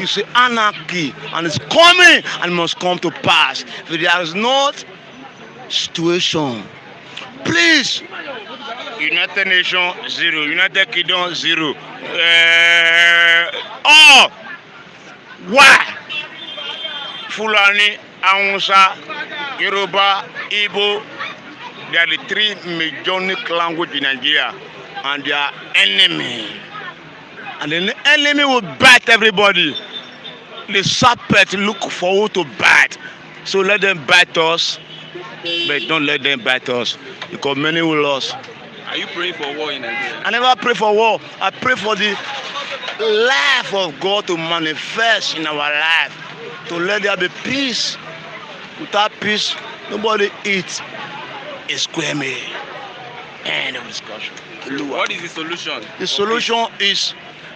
It's an anarchy, and it's coming and must come to pass. If there is not situation, please. United Nations 0, United Kingdom 0. Why? Fulani Hausa, Yoruba, Igbo. They are the three major languages in Nigeria, and they are enemy. And the enemy will bite everybody. The serpent look forward to bite. So let them bite us, but don't let them bite us, because many will lose. Are you praying for war in Nigeria? I never pray for war. I pray for the life of God to manifest in our life, to let there be peace. Without peace, nobody eats a square meal. End of discussion. What is the solution? The solution is,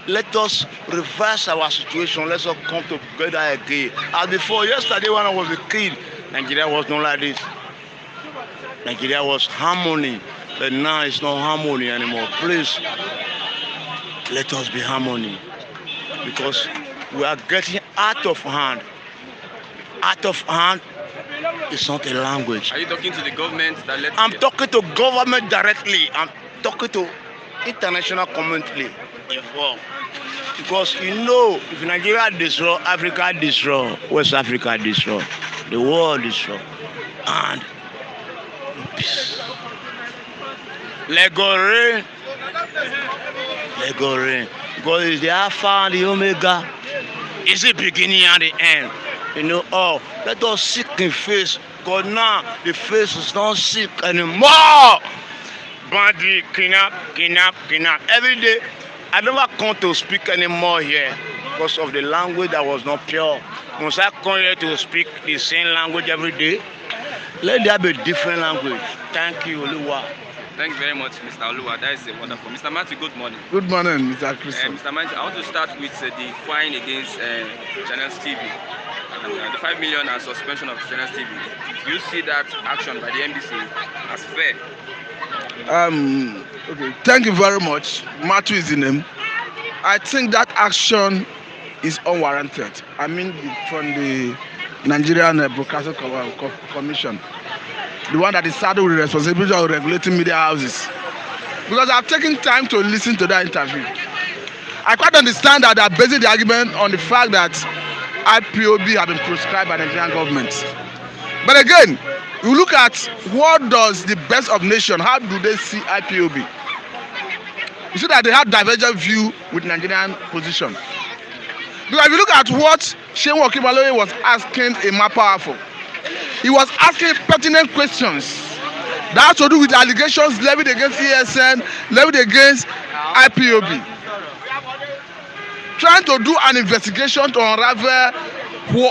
let us reverse our situation. Let us come together again. As before, yesterday when I was a kid, Nigeria was not like this. Nigeria was harmony, but now it's not harmony anymore. Please, let us be harmony, because we are getting out of hand. Out of hand is not a language. Are you talking to the government that let I'm talking to government directly. I'm talking to international community involved. Because if Nigeria destroy, Africa destroy, West Africa destroy, the world destroy, and peace. Let go rain. Let go rain. Because it's the Alpha and the Omega. It's the beginning and the end. Let us seek in face. Because now the face is not sick anymore. Bandit, kidnap. Every day, I never come to speak anymore here because of the language that was not pure. Once I come here to speak the same language every day, let there be different language. Thank you, Oluwa. Thank you very much, Mr. Oluwa. That is wonderful. Mr. Matthew, good morning. Good morning, Mr. Christian. Mr. Matthew, I want to start with the fine against Channels TV. The 5 million and suspension of Channels TV. Do you see that action by the NBC as fair? Okay, thank you very much. Matthew is the name. I think that action is unwarranted. I mean, from the Nigerian Broadcasting Commission, the one that is saddled with the responsibility of regulating media houses. Because I've taken time to listen to that interview. I quite understand that they are basing the argument on the fact that IPOB have been proscribed by the Nigerian government. But again, you look at what does the best of nation, how do they see IPOB? You see that they have divergent view with Nigerian position. Because if you look at what Shehu Okibaloye was asking Emma Powerful, he was asking pertinent questions that have to do with allegations levied against ESN, levied against IPOB. Trying to do an investigation to unravel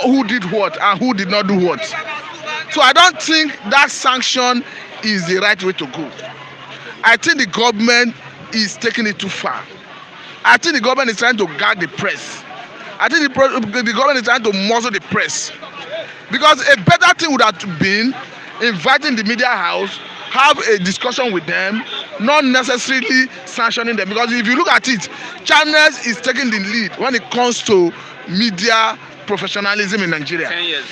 who did what and who did not do what. So I don't think that sanction is the right way to go. I think the government is taking it too far. I think the government is trying to gag the press. I think the government is trying to muzzle the press. Because a better thing would have been inviting the media house, have a discussion with them, not necessarily sanctioning them. Because if you look at it, Channels is taking the lead when it comes to media professionalism in Nigeria. 10 years.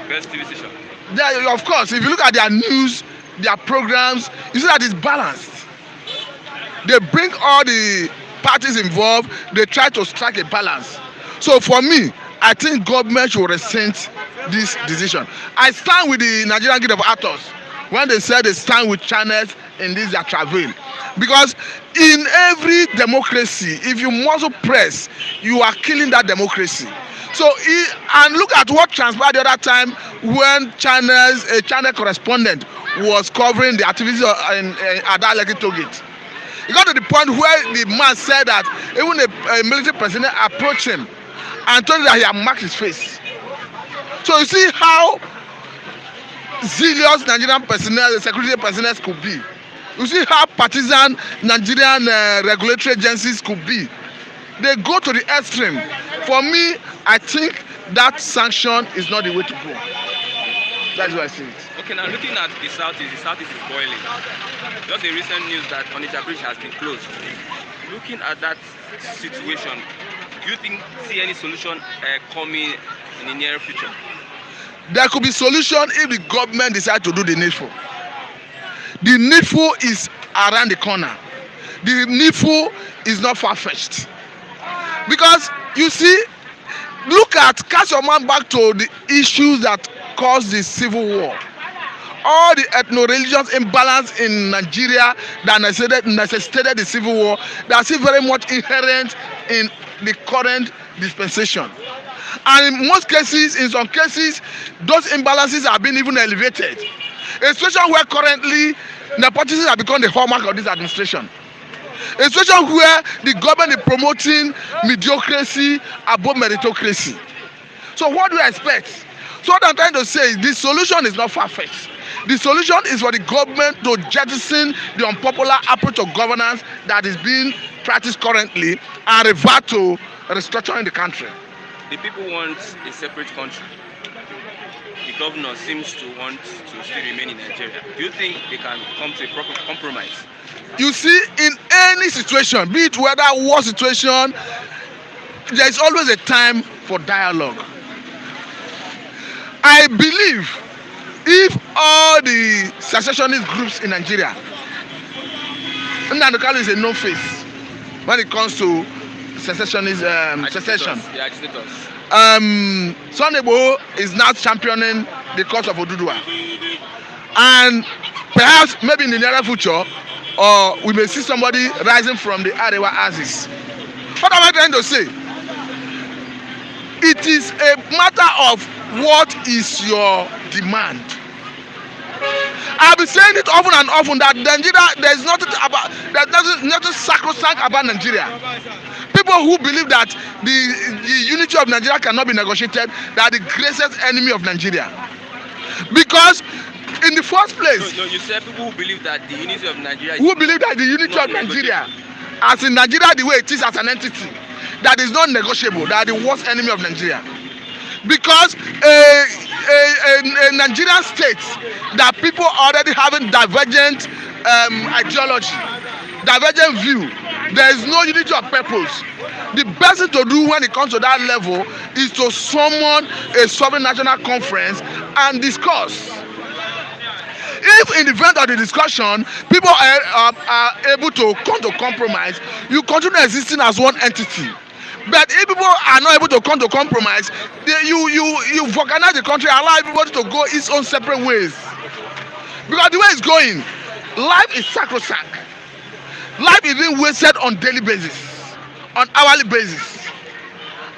Best TV station. Yeah, of course, if you look at their news, their programs, you see that it's balanced. They bring all the parties involved, they try to strike a balance. So for me, I think government should rescind this decision. I stand with the Nigerian Guild of Actors when they said they stand with Channels in this their travail. Because in every democracy, if you muzzle press, you are killing that democracy. So, and look at what transpired the other time when a channel correspondent was covering the activities at that Lekki toll gate. It got to the point where the man said that even a military personnel approached him and told him that he had marked his face. So you see how zealous Nigerian personnel, the security personnel could be. You see how partisan Nigerian regulatory agencies could be. They go to the extreme. For me, I think that sanction is not the way to go. That's why I see it. Okay, now looking at the southeast is boiling. Just a recent news that Onitsha Bridge has been closed. Looking at that situation, do you see any solution coming in the near future? There could be solution if the government decide to do the needful. The needful is around the corner. The needful is not far-fetched. Because you see, Look at, cast your mind back to the issues that caused the civil war. All the ethno-religious imbalance in Nigeria that necessitated the civil war, they are still very much inherent in the current dispensation. And in most cases, in some cases, those imbalances have been even elevated. A situation where currently nepotism has become the hallmark of this administration. A situation where the government is promoting mediocrity above meritocracy. So what do you expect? So what I'm trying to say is the solution is not far-fetched. The solution is for the government to jettison the unpopular approach of governance that is being practiced currently and revert to restructuring the country. The people want a separate country. The governor seems to want to still remain in Nigeria. Do you think they can come to a proper compromise? You see, in any situation, be it whether war situation, there is always a time for dialogue. I believe if all the secessionist groups in Nigeria, Nnamdi is a no face when it comes to secession. The agitators. Sunday Igboho is now championing the cause of Oduduwa, and perhaps maybe in the near future, or we may see somebody rising from the Arewa axis. What am I trying to say? It is a matter of what is your demand. I've been saying it often and often that Nigeria, there's nothing sacrosanct about Nigeria. People who believe that the unity of Nigeria cannot be negotiated, they are the greatest enemy of Nigeria. Because in the first place, No, you said people who believe that the unity of Nigeria. Who believe that the unity of Nigeria, as in Nigeria the way it is as an entity, that is not negotiable, that are the worst enemy of Nigeria. Because a Nigerian state that people are already having divergent ideology, divergent view, there is no unity of purpose. The best thing to do when it comes to that level is to summon a sovereign national conference and discuss. If in the event of the discussion, people are able to come to compromise, you continue existing as one entity. But if people are not able to come to compromise, you organize the country, allow everybody to go its own separate ways. Because the way it's going, life is sacrosanct. Life is being wasted on daily basis, on hourly basis.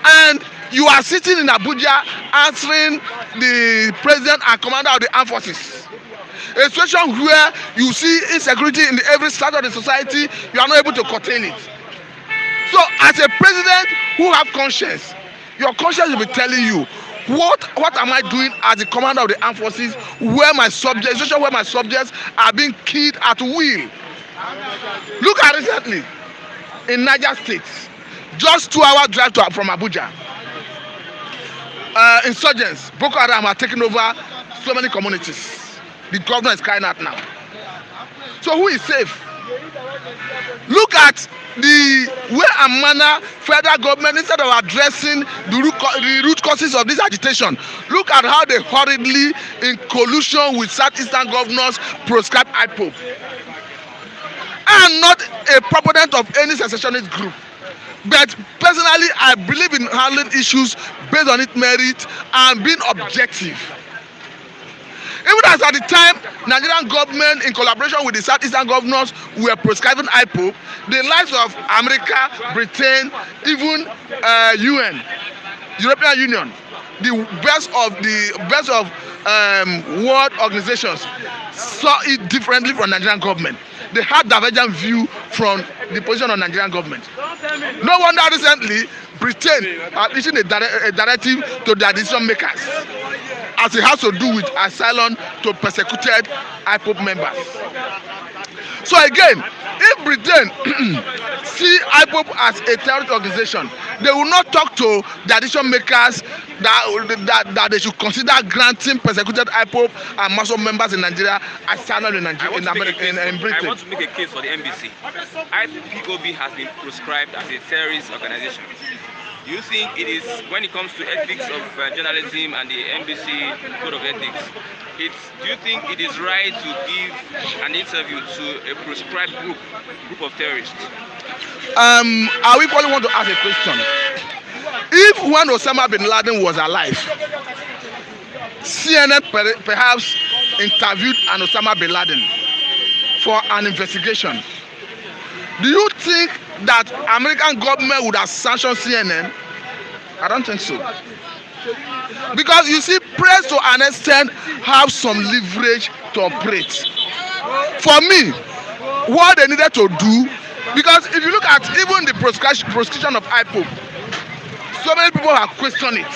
And you are sitting in Abuja answering the president and commander of the armed forces. A situation where you see insecurity in every strata of the society, you are not able to curtail it. So as a president who have conscience, your conscience will be telling you, what am I doing as the commander of the armed forces where my subjects, especially where my subjects are being killed at will. Look at recently in Niger State, just 2-hour drive from Abuja. Insurgents, Boko Haram are taking over so many communities. The governor is crying out now. So who is safe? Look at the way and manner federal government, instead of addressing the root causes of this agitation, look at how they hurriedly, in collusion with southeastern governors, proscribe IPOB. I am not a proponent of any secessionist group, but personally I believe in handling issues based on its merit and being objective. Even as at the time, Nigerian government, in collaboration with the southeastern governors, were prescribing IPOB, the likes of America, Britain, even UN, European Union, the best of world organizations saw it differently from Nigerian government. They had divergent view from the position of Nigerian government. No wonder recently Britain issued a directive to their decision makers, as it has to do with asylum to persecuted IPOB members. So again, if Britain see IPOB as a terrorist organization, they will not talk to the decision makers that they should consider granting persecuted IPOB and muscle members in Nigeria asylum in Britain. I want to make a case for the NBC. IPOB has been proscribed as a terrorist organization. Do you think it is, when it comes to ethics of journalism and the NBC code of ethics, do you think it is right to give an interview to a proscribed group of terrorists? I will probably want to ask a question. If when Osama bin Laden was alive, CNN perhaps interviewed an Osama bin Laden for an investigation, do you think that American government would have sanctioned CNN? I don't think so. Because you see, press to an extent have some leverage to operate. For me, what they needed to do, because if you look at even the prosecution of IPOB, so many people have questioned it.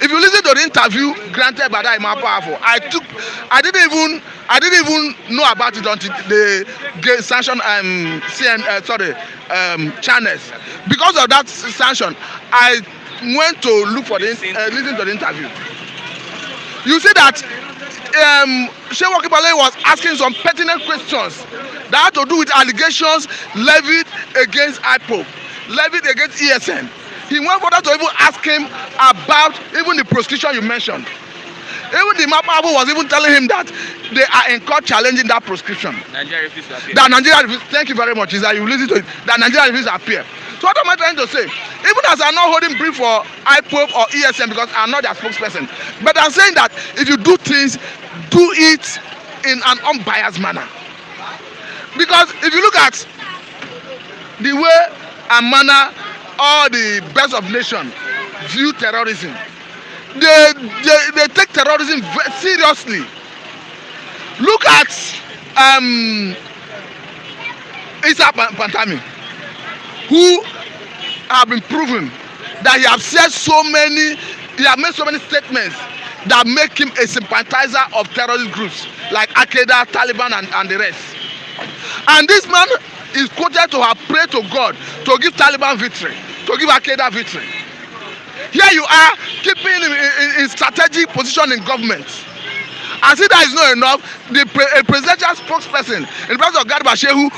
If you listen to the interview granted by that Imam Powerful, I didn't even know about it until they sanctioned channels. Because of that sanction, I went to look for listen to the interview. You see that Sheikh Wakibale was asking some pertinent questions that had to do with allegations levied against IPOB, levied against ESN. He went further to even ask him about even the prosecution you mentioned. Even the Mapabu was even telling him that they are in court challenging that prescription. Nigeria refused to appear. That Nigeria refused. Thank you very much. Is that you listen to it? That Nigeria refused to appear. So what am I trying to say? Even as I'm not holding brief for IPOB or ESM because I'm not their spokesperson, but I'm saying that if you do things, do it in an unbiased manner. Because if you look at the way and manner all the best of nations view terrorism, they take terrorism very seriously. Look at Insecurity Pantami, who have been proven that he have made so many statements that make him a sympathizer of terrorist groups like Al-Qaeda, Taliban, and the rest. And this man is quoted to have prayed to God to give Taliban victory, to give Al-Qaeda victory. Here you are keeping in strategic position in government. As if that is not enough, a presidential spokesperson in the presence of Garba Shehu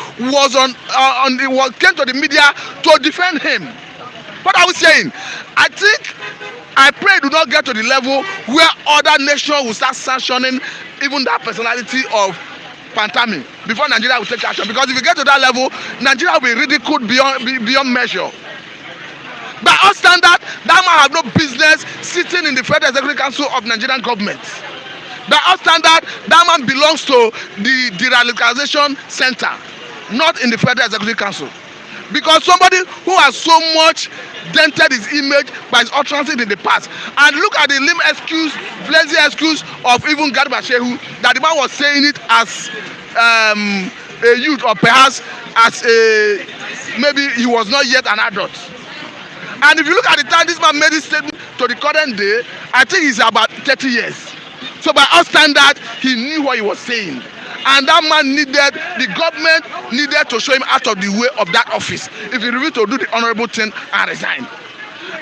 came to the media to defend him. What are we saying? I pray do not get to the level where other nations will start sanctioning even that personality of Pantami before Nigeria will take action. Because if you get to that level, Nigeria will be ridiculed beyond measure. By our standard, that man have no business sitting in the Federal Executive Council of Nigerian government. By our standard, that man belongs to the deradicalization center, not in the Federal Executive Council. Because somebody who has so much dented his image by his utterances in the past, and look at the lame excuse, flimsy excuse of even Garba Shehu, that the man was saying it as a youth, or perhaps as maybe he was not yet an adult. And if you look at the time this man made this statement to the current day, I think he's about 30 years. So by our standard, he knew what he was saying. And that man the government needed to show him out of the way of that office if he refused to do the honorable thing and resign.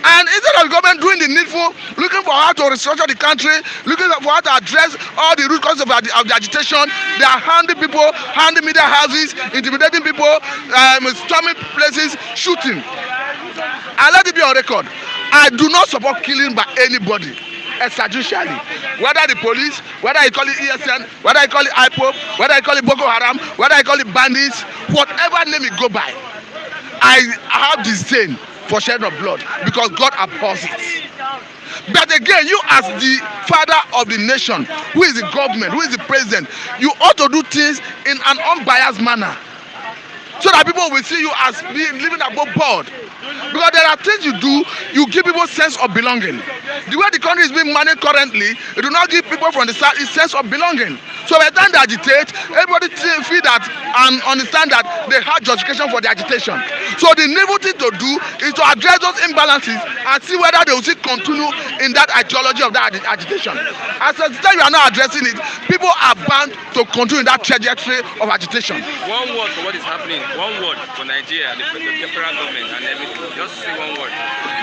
And instead of the government doing the needful, looking for how to restructure the country, looking for how to address all the root causes of the agitation, they are handing people, handing media houses, intimidating people, storming places, shooting. And let it be on record, I do not support killing by anybody extrajudicially. Whether the police, whether I call it ESN, whether I call it IPOB, whether I call it Boko Haram, whether I call it bandits, whatever name it go by, I have disdain for shedding of blood because God abhors it. But again, you as the father of the nation, who is the government, who is the president, you ought to do things in an unbiased manner so that people will see you as living above board. Because there are things you do, you give people sense of belonging. The way the country is being managed currently, it do not give people from the south a sense of belonging. So by the time they agitate, everybody feel that and understand that they have justification for the agitation. So the needful thing to do is to address those imbalances and see whether they will still continue in that ideology of that agitation. As the time you are not addressing it, people are bound to continue in that trajectory of agitation. One word for what is happening. One word for Nigeria, the federal government and everything. Just say one word.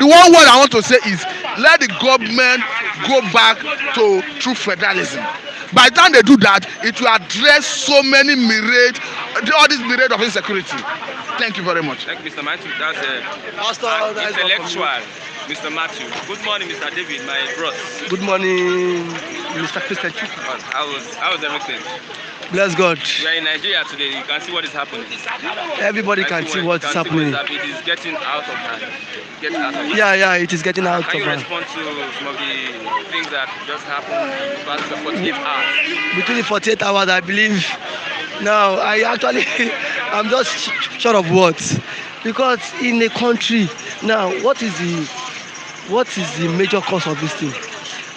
The one word I want to say is let the government go back to true federalism. By the time they do that, it will address so many all this myriad of insecurity. Thank you very much. Thank you, Mr. Matthew. That's intellectual, Mr. Matthew. Good morning, Mr. David, my bros. Good morning, Mr. Christian. How was everything? Bless God. We are in Nigeria today. You can see what is happening. Everybody can see what's happening. It is getting out of hand. Getting out of hand. Yeah, it is getting out Can of you hand. respond to some of the things that just happened in the past 48 hours? Between the 48 hours, I believe. Now, I actually, I'm just short of words. Because in a country, now, what is the major cause of this thing?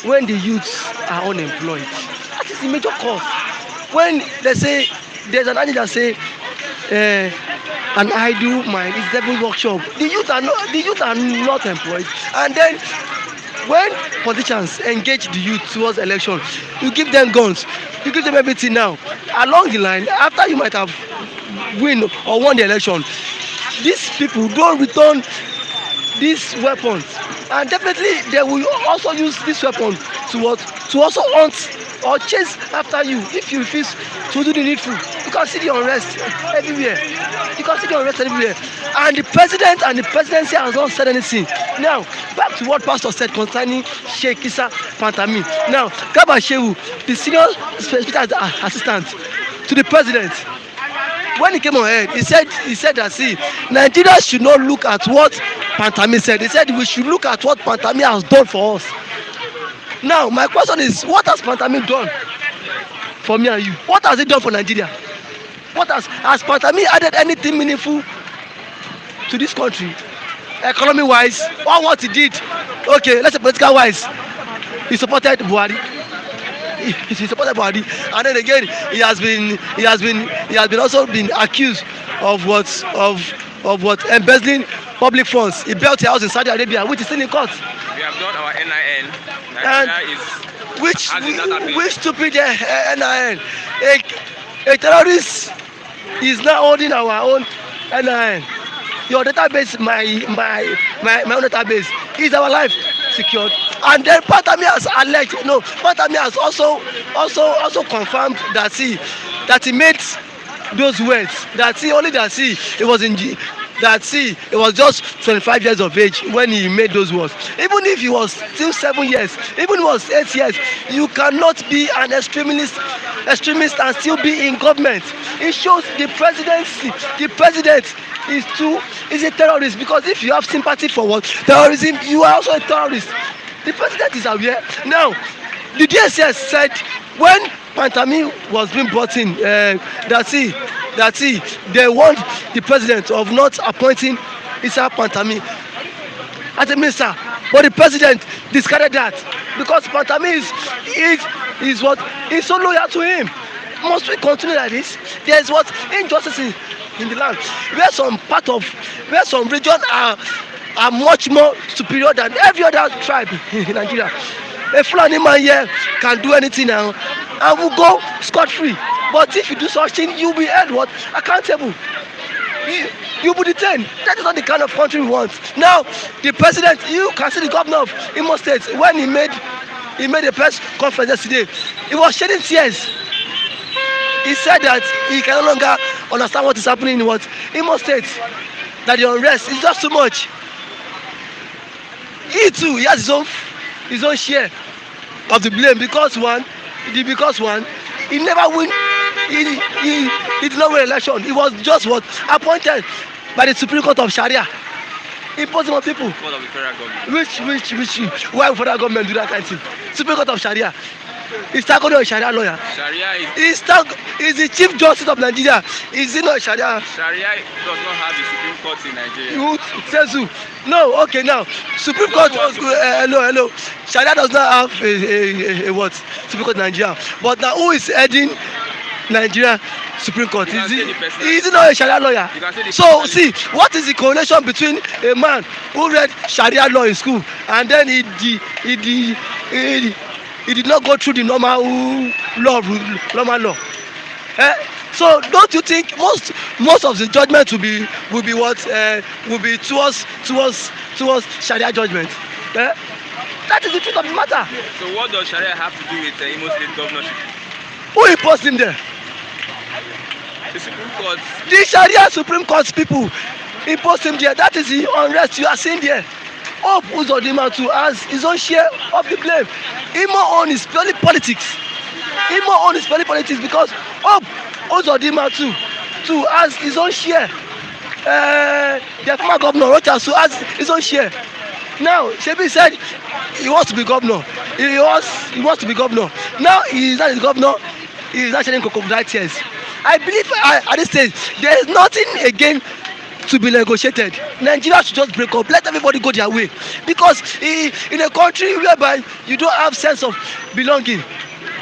When the youths are unemployed, that is the major cause. When they say, there's an adage that say, an idle mind is devil workshop. The youth are not employed, and then when politicians engage the youth towards election, you give them guns, you give them everything. Now along the line, after you might have win or won the election, these people don't return these weapons, and definitely they will also use this weapon to also hunt or chase after you if you refuse to do the needful. You can see the unrest everywhere. And the president and the presidency has not said anything. Now, back to what Pastor said concerning Sheikh Issa Pantami. Now, Garba Shehu, the senior special assistant to the president, when he came on air, he said that, see, Nigeria should not look at what Pantami said. He said we should look at what Pantami has done for us. Now, my question is, what has Pantami done for me and you? What has he done for Nigeria? Has Pantami added anything meaningful to this country, economy-wise, or what he did? Okay, let's say political-wise, he supported Buhari. He supported Buhari, and then again, he has been also been accused of what embezzling public funds. He built a house in Saudi Arabia, which is still in court. We have done our NIN. And which stupid NIN? A terrorist is now holding our own NIN. Your database, my own database, is our life secured? And then Pantami has alleged, Pantami has also confirmed that he made those words. It was just 25 years of age when he made those words. Even if he was still 7 years, even if he was 8 years, you cannot be an extremist and still be in government. It shows the president is a terrorist, because if you have sympathy for what terrorism, you are also a terrorist. The president is aware. Now, the DSS said when Pantami was being brought in, they warned the president of not appointing Issa Pantami as a minister, but the president discarded that because Pantami is so loyal to him. Must we continue like this? There is what injustice in the land, where some regions are much more superior than every other tribe in Nigeria. A Fulani man here can do anything now and will go scot-free. But if you do such thing, you'll be held accountable. You'll be detained. That is not the kind of country we want. Now, the president, you can see the governor of Imo State, when he made a press conference yesterday, he was shedding tears. He said that he can no longer understand what is happening in Imo State, that the unrest is just too much. He too, he has his own share of the blame because he never win. He did not win election. He was just appointed by the Supreme Court of Sharia, imposing on people. What of the federal government? Why would federal government do that kind of thing? Supreme Court of Sharia. He's not a Sharia lawyer. Sharia is the Chief Justice of Nigeria. Is he not a Sharia? Sharia does not have the Supreme Court in Nigeria. Who says who? No, okay, now Supreme Court. Hello. Sharia does not have a what? Supreme Court in Nigeria. But now who is heading Nigeria Supreme Court? Is he not a Sharia lawyer? So see, what is the correlation between a man who read Sharia law in school and then he did not go through the normal law? So don't you think most of the judgment will be towards Sharia judgment? That is the truth of the matter. So what does Sharia have to do with the Imo State governorship? Who imposed him there? The Supreme Court. The Sharia Supreme Court people imposed him there. That is the unrest you are seeing there. Hope Uzodinma too has his own share of the blame. Imo own is purely politics. Imo own his politics because Ozodima too has his own share. The former governor Rochas too has his own share. Now Shebi said he wants to be governor. He wants to be governor. Now he is not the governor. He is not shedding crocodile tears. I believe at this stage there is nothing again to be negotiated. Nigeria should just break up. Let everybody go their way. Because in a country whereby you don't have sense of belonging.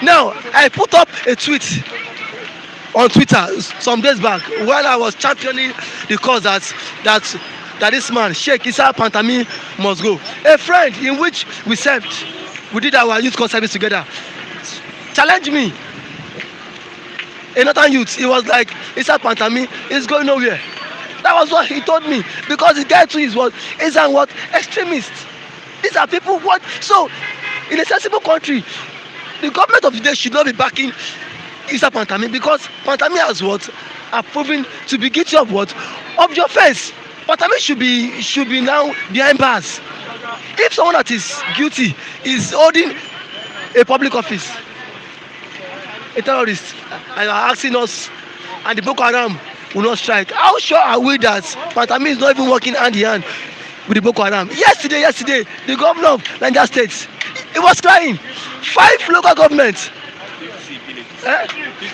Now I put up a tweet on Twitter some days back while I was championing the cause that this man Sheikh Issa Pantami must go. A friend in which we served, we did our youth corps service together, challenged me. Another youth, he was like, Issa Pantami is going nowhere. That was what he told me, because the guy too is what extremist. These are people what. So in a sensible country, the government of the day should not be backing Issa Pantami, because Pantami has are proven to be guilty of of the offense. Pantami should be now behind bars. If someone that is guilty is holding a public office, a terrorist, and you are asking us, and the Boko Haram will not strike, how sure are we that Pantami is not even working hand in hand with the Boko Haram? Yesterday, the governor of Niger State, he was crying. 5 local governments. 50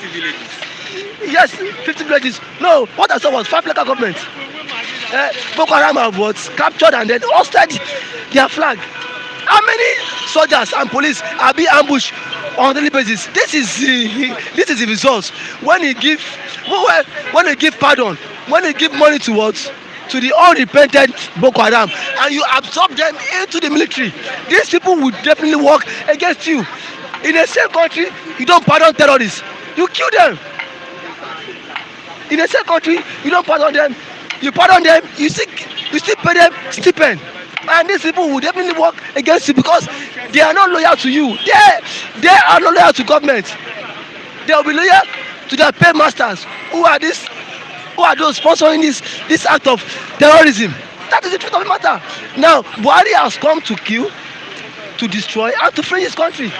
villages. Yes, 50 villages. No, what I saw was 5 local governments. Boko Haram have captured and then hosted their flag. How many soldiers and police are being ambushed on a daily basis? This is the results. When he give pardon, when he give money to to the unrepentant Boko Haram, and you absorb them into the military, these people will definitely work against you. In the same country, you don't pardon terrorists, you kill them. In the same country, you don't pardon them, you pardon them, you still pay them stipend. And these people will definitely work against you because they are not loyal to you. They are not loyal to government. They will be loyal to their paymasters, who are those sponsoring this act of terrorism. That is the truth of the matter. Now, Buhari has come to kill, to destroy, and to free his country.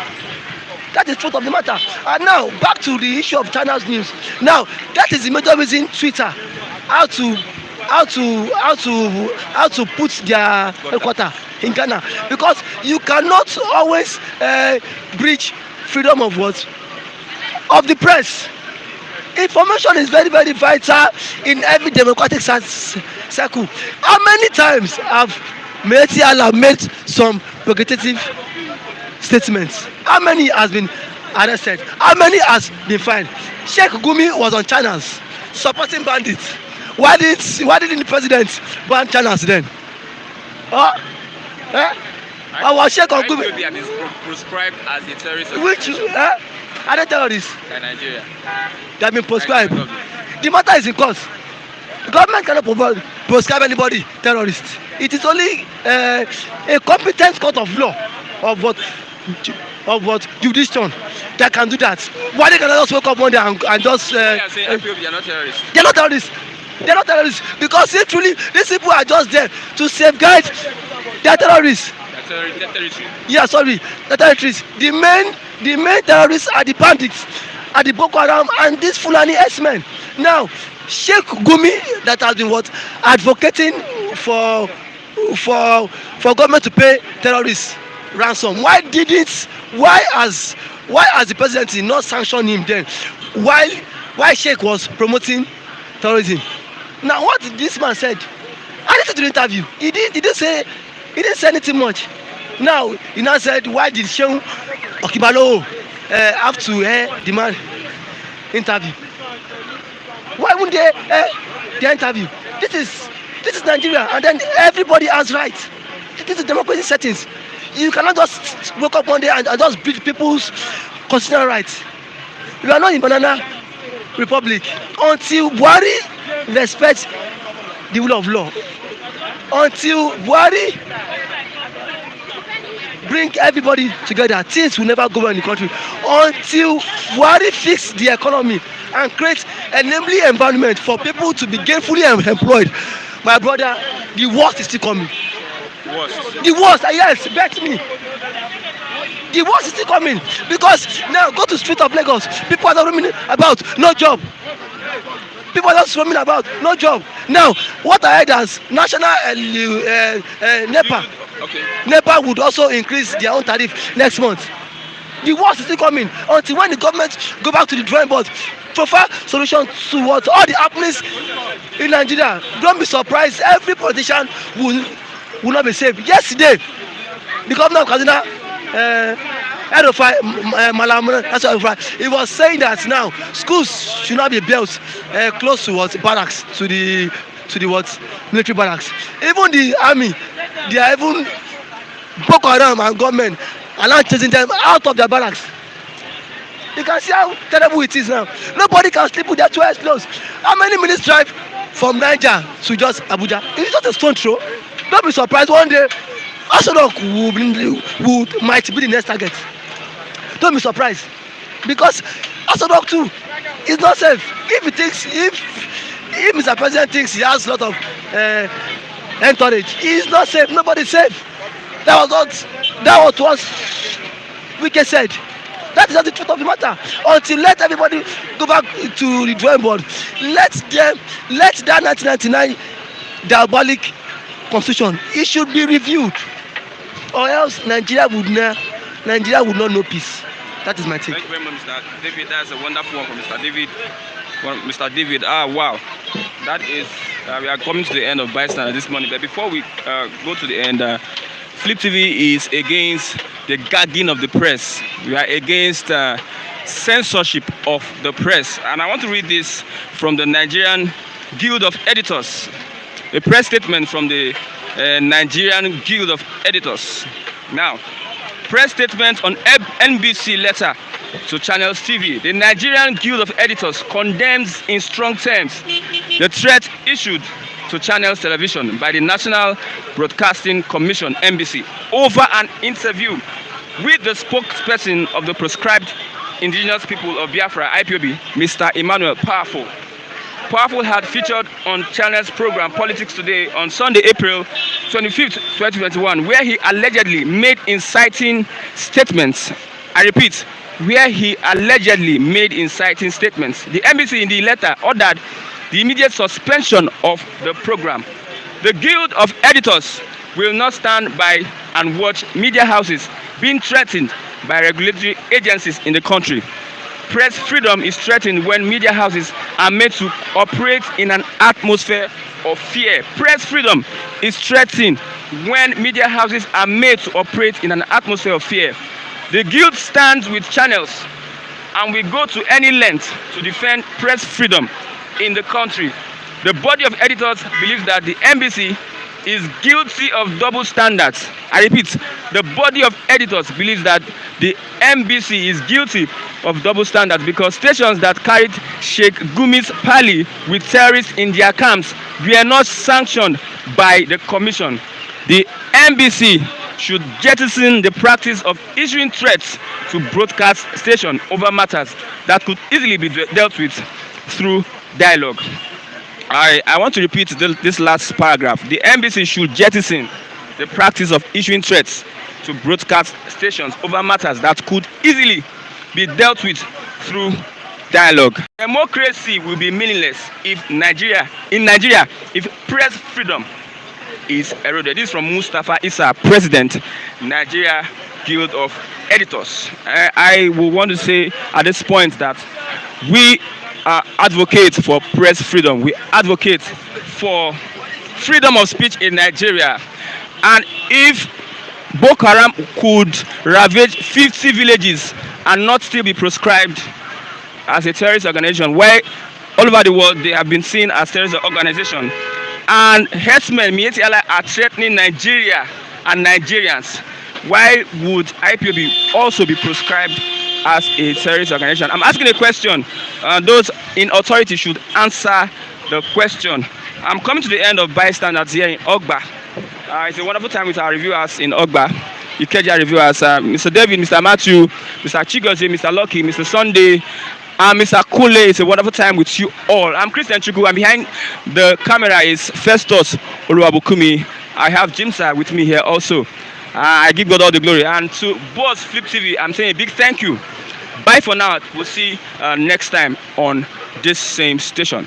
That is the truth of the matter. And now, back to the issue of China's news. Now, that is the major reason Twitter how to put their headquarters in Ghana, because you cannot always breach freedom of the press. Information is very, very vital in every democratic circle. How many times have Mehdi Allah made some provocative statements? How many has been arrested? How many has been fined? Sheikh Gumi was on channels supporting bandits. Why didn't the president ban channels then? Our Sheikh Gumi. IPOB is proscribed as a terrorist. Which are they terrorists? In Nigeria. They have been proscribed. The matter is in court. The government cannot proscribe anybody terrorist. It is only a competent court of law of jurisdiction that can do that. Why they cannot just wake up one day and just IPOB, they are not terrorists. They are not terrorists. They are not terrorists because truly these people are just there to safeguard their terrorists. Yeah, sorry, the terrorists. The main terrorists are the bandits, are the Boko Haram and these Fulani S-men. Now, Sheikh Gumi that has been advocating for government to pay terrorists ransom. Why has the presidency not sanctioned him then? Why Sheikh was promoting terrorism? Now what this man said, I listened to the interview. He didn't say anything much. Now he now said, why did Sheikh Okibalo have to demand interview? Why wouldn't they the interview? This is Nigeria, and then everybody has rights. This is democracy settings. You cannot just wake up one day and just beat people's constitutional rights. We are not in banana republic until Buhari respects the rule of law. Until Buhari bring everybody together, things will never go well in the country. Until Buhari fix the economy and create an enabling environment for people to be gainfully employed, my brother, the worst is still coming. The worst, yes, bet me. The worst is still coming because now go to street of Lagos, people are not roaming about, no job. People are just roaming about, no job. Now, what I heard as national NEPA, NEPA would also increase their own tariff next month. The worst is still coming until when the government go back to the drawing board, provide solution to what all the happenings in Nigeria. Don't be surprised, every politician will not be safe. Yesterday, the governor of Kaduna, he was saying that now schools should not be built close to what barracks, to the what military barracks. Even the army, they are even Boko Haram and government are now chasing them out of their barracks. You can see how terrible it is now. Nobody can sleep with their 2 eyes closed. How many minutes drive from Niger to just Abuja? It's just a stone throw. Don't be surprised one day Asodok might be the next target. Don't be surprised because Asodok too is not safe. If Mr. President thinks he has a lot of entourage, he is not safe. Nobody is safe. That was what Wike said. That is not the truth of the matter. Until let everybody go back to the drawing board. Let that 1999 diabolic constitution, it should be reviewed, or else Nigeria would not know peace. That is my take. Thank you very much, Mr. David. That's a wonderful one from Mr. David. Mr. David, wow, that is. We are coming to the end of Bystander this morning. But before we go to the end, Flip TV is against the gagging of the press. We are against censorship of the press. And I want to read this from the Nigerian Guild of Editors, a press statement from the Nigerian Guild of Editors. Now, press statement on NBC letter to Channels TV. The Nigerian Guild of Editors condemns in strong terms the threat issued to Channels Television by the National Broadcasting Commission, NBC, over an interview with the spokesperson of the proscribed indigenous people of Biafra, IPOB, Mr. Emmanuel Powerful. Powerful had featured on Channels program Politics Today on Sunday, April 25th, 2021, where he allegedly made inciting statements. I repeat, where he allegedly made inciting statements. The NBC in the letter ordered the immediate suspension of the program. The Guild of Editors will not stand by and watch media houses being threatened by regulatory agencies in the country. Press freedom is threatened when media houses are made to operate in an atmosphere of fear. Press freedom is threatened when media houses are made to operate in an atmosphere of fear. The Guild stands with Channels and will go to any length to defend press freedom in the country. The body of editors believes that the NBC is guilty of double standards. I repeat, the body of editors believes that the NBC is guilty of double standards because stations that carried Sheikh Gumi's Pali with terrorists in their camps were not sanctioned by the commission. The NBC should jettison the practice of issuing threats to broadcast stations over matters that could easily be dealt with through dialogue. I want to repeat this last paragraph. The NBC should jettison the practice of issuing threats to broadcast stations over matters that could easily be dealt with through dialogue. Democracy will be meaningless if in Nigeria, if press freedom is eroded. This is from Mustafa Issa, President, Nigeria Guild of Editors. I will want to say at this point that we advocate for press freedom. We advocate for freedom of speech in Nigeria. And if Boko Haram could ravage 50 villages and not still be proscribed as a terrorist organization, where all over the world they have been seen as terrorist organization, and herdsmen, Miyetti Allah, are threatening Nigeria and Nigerians, why would IPOB also be proscribed as a terrorist organization? I'm asking a question. Those in authority should answer the question. I'm coming to the end of Bystanders here in Ogba. It's a wonderful time with our reviewers in Ogba. Ikeja reviewers, Mr. David, Mr. Matthew, Mr. Chigozie, Mr. Lucky, Mr. Sunday, and Mr. Kule. It's a wonderful time with you all. I'm Christian Chukwu, and behind the camera is Festus Oluwabukumi. I have Jimsa with me here also. I give God all the glory. And to Boss Flip TV, I'm saying a big thank you. Bye for now. We'll see next time on this same station.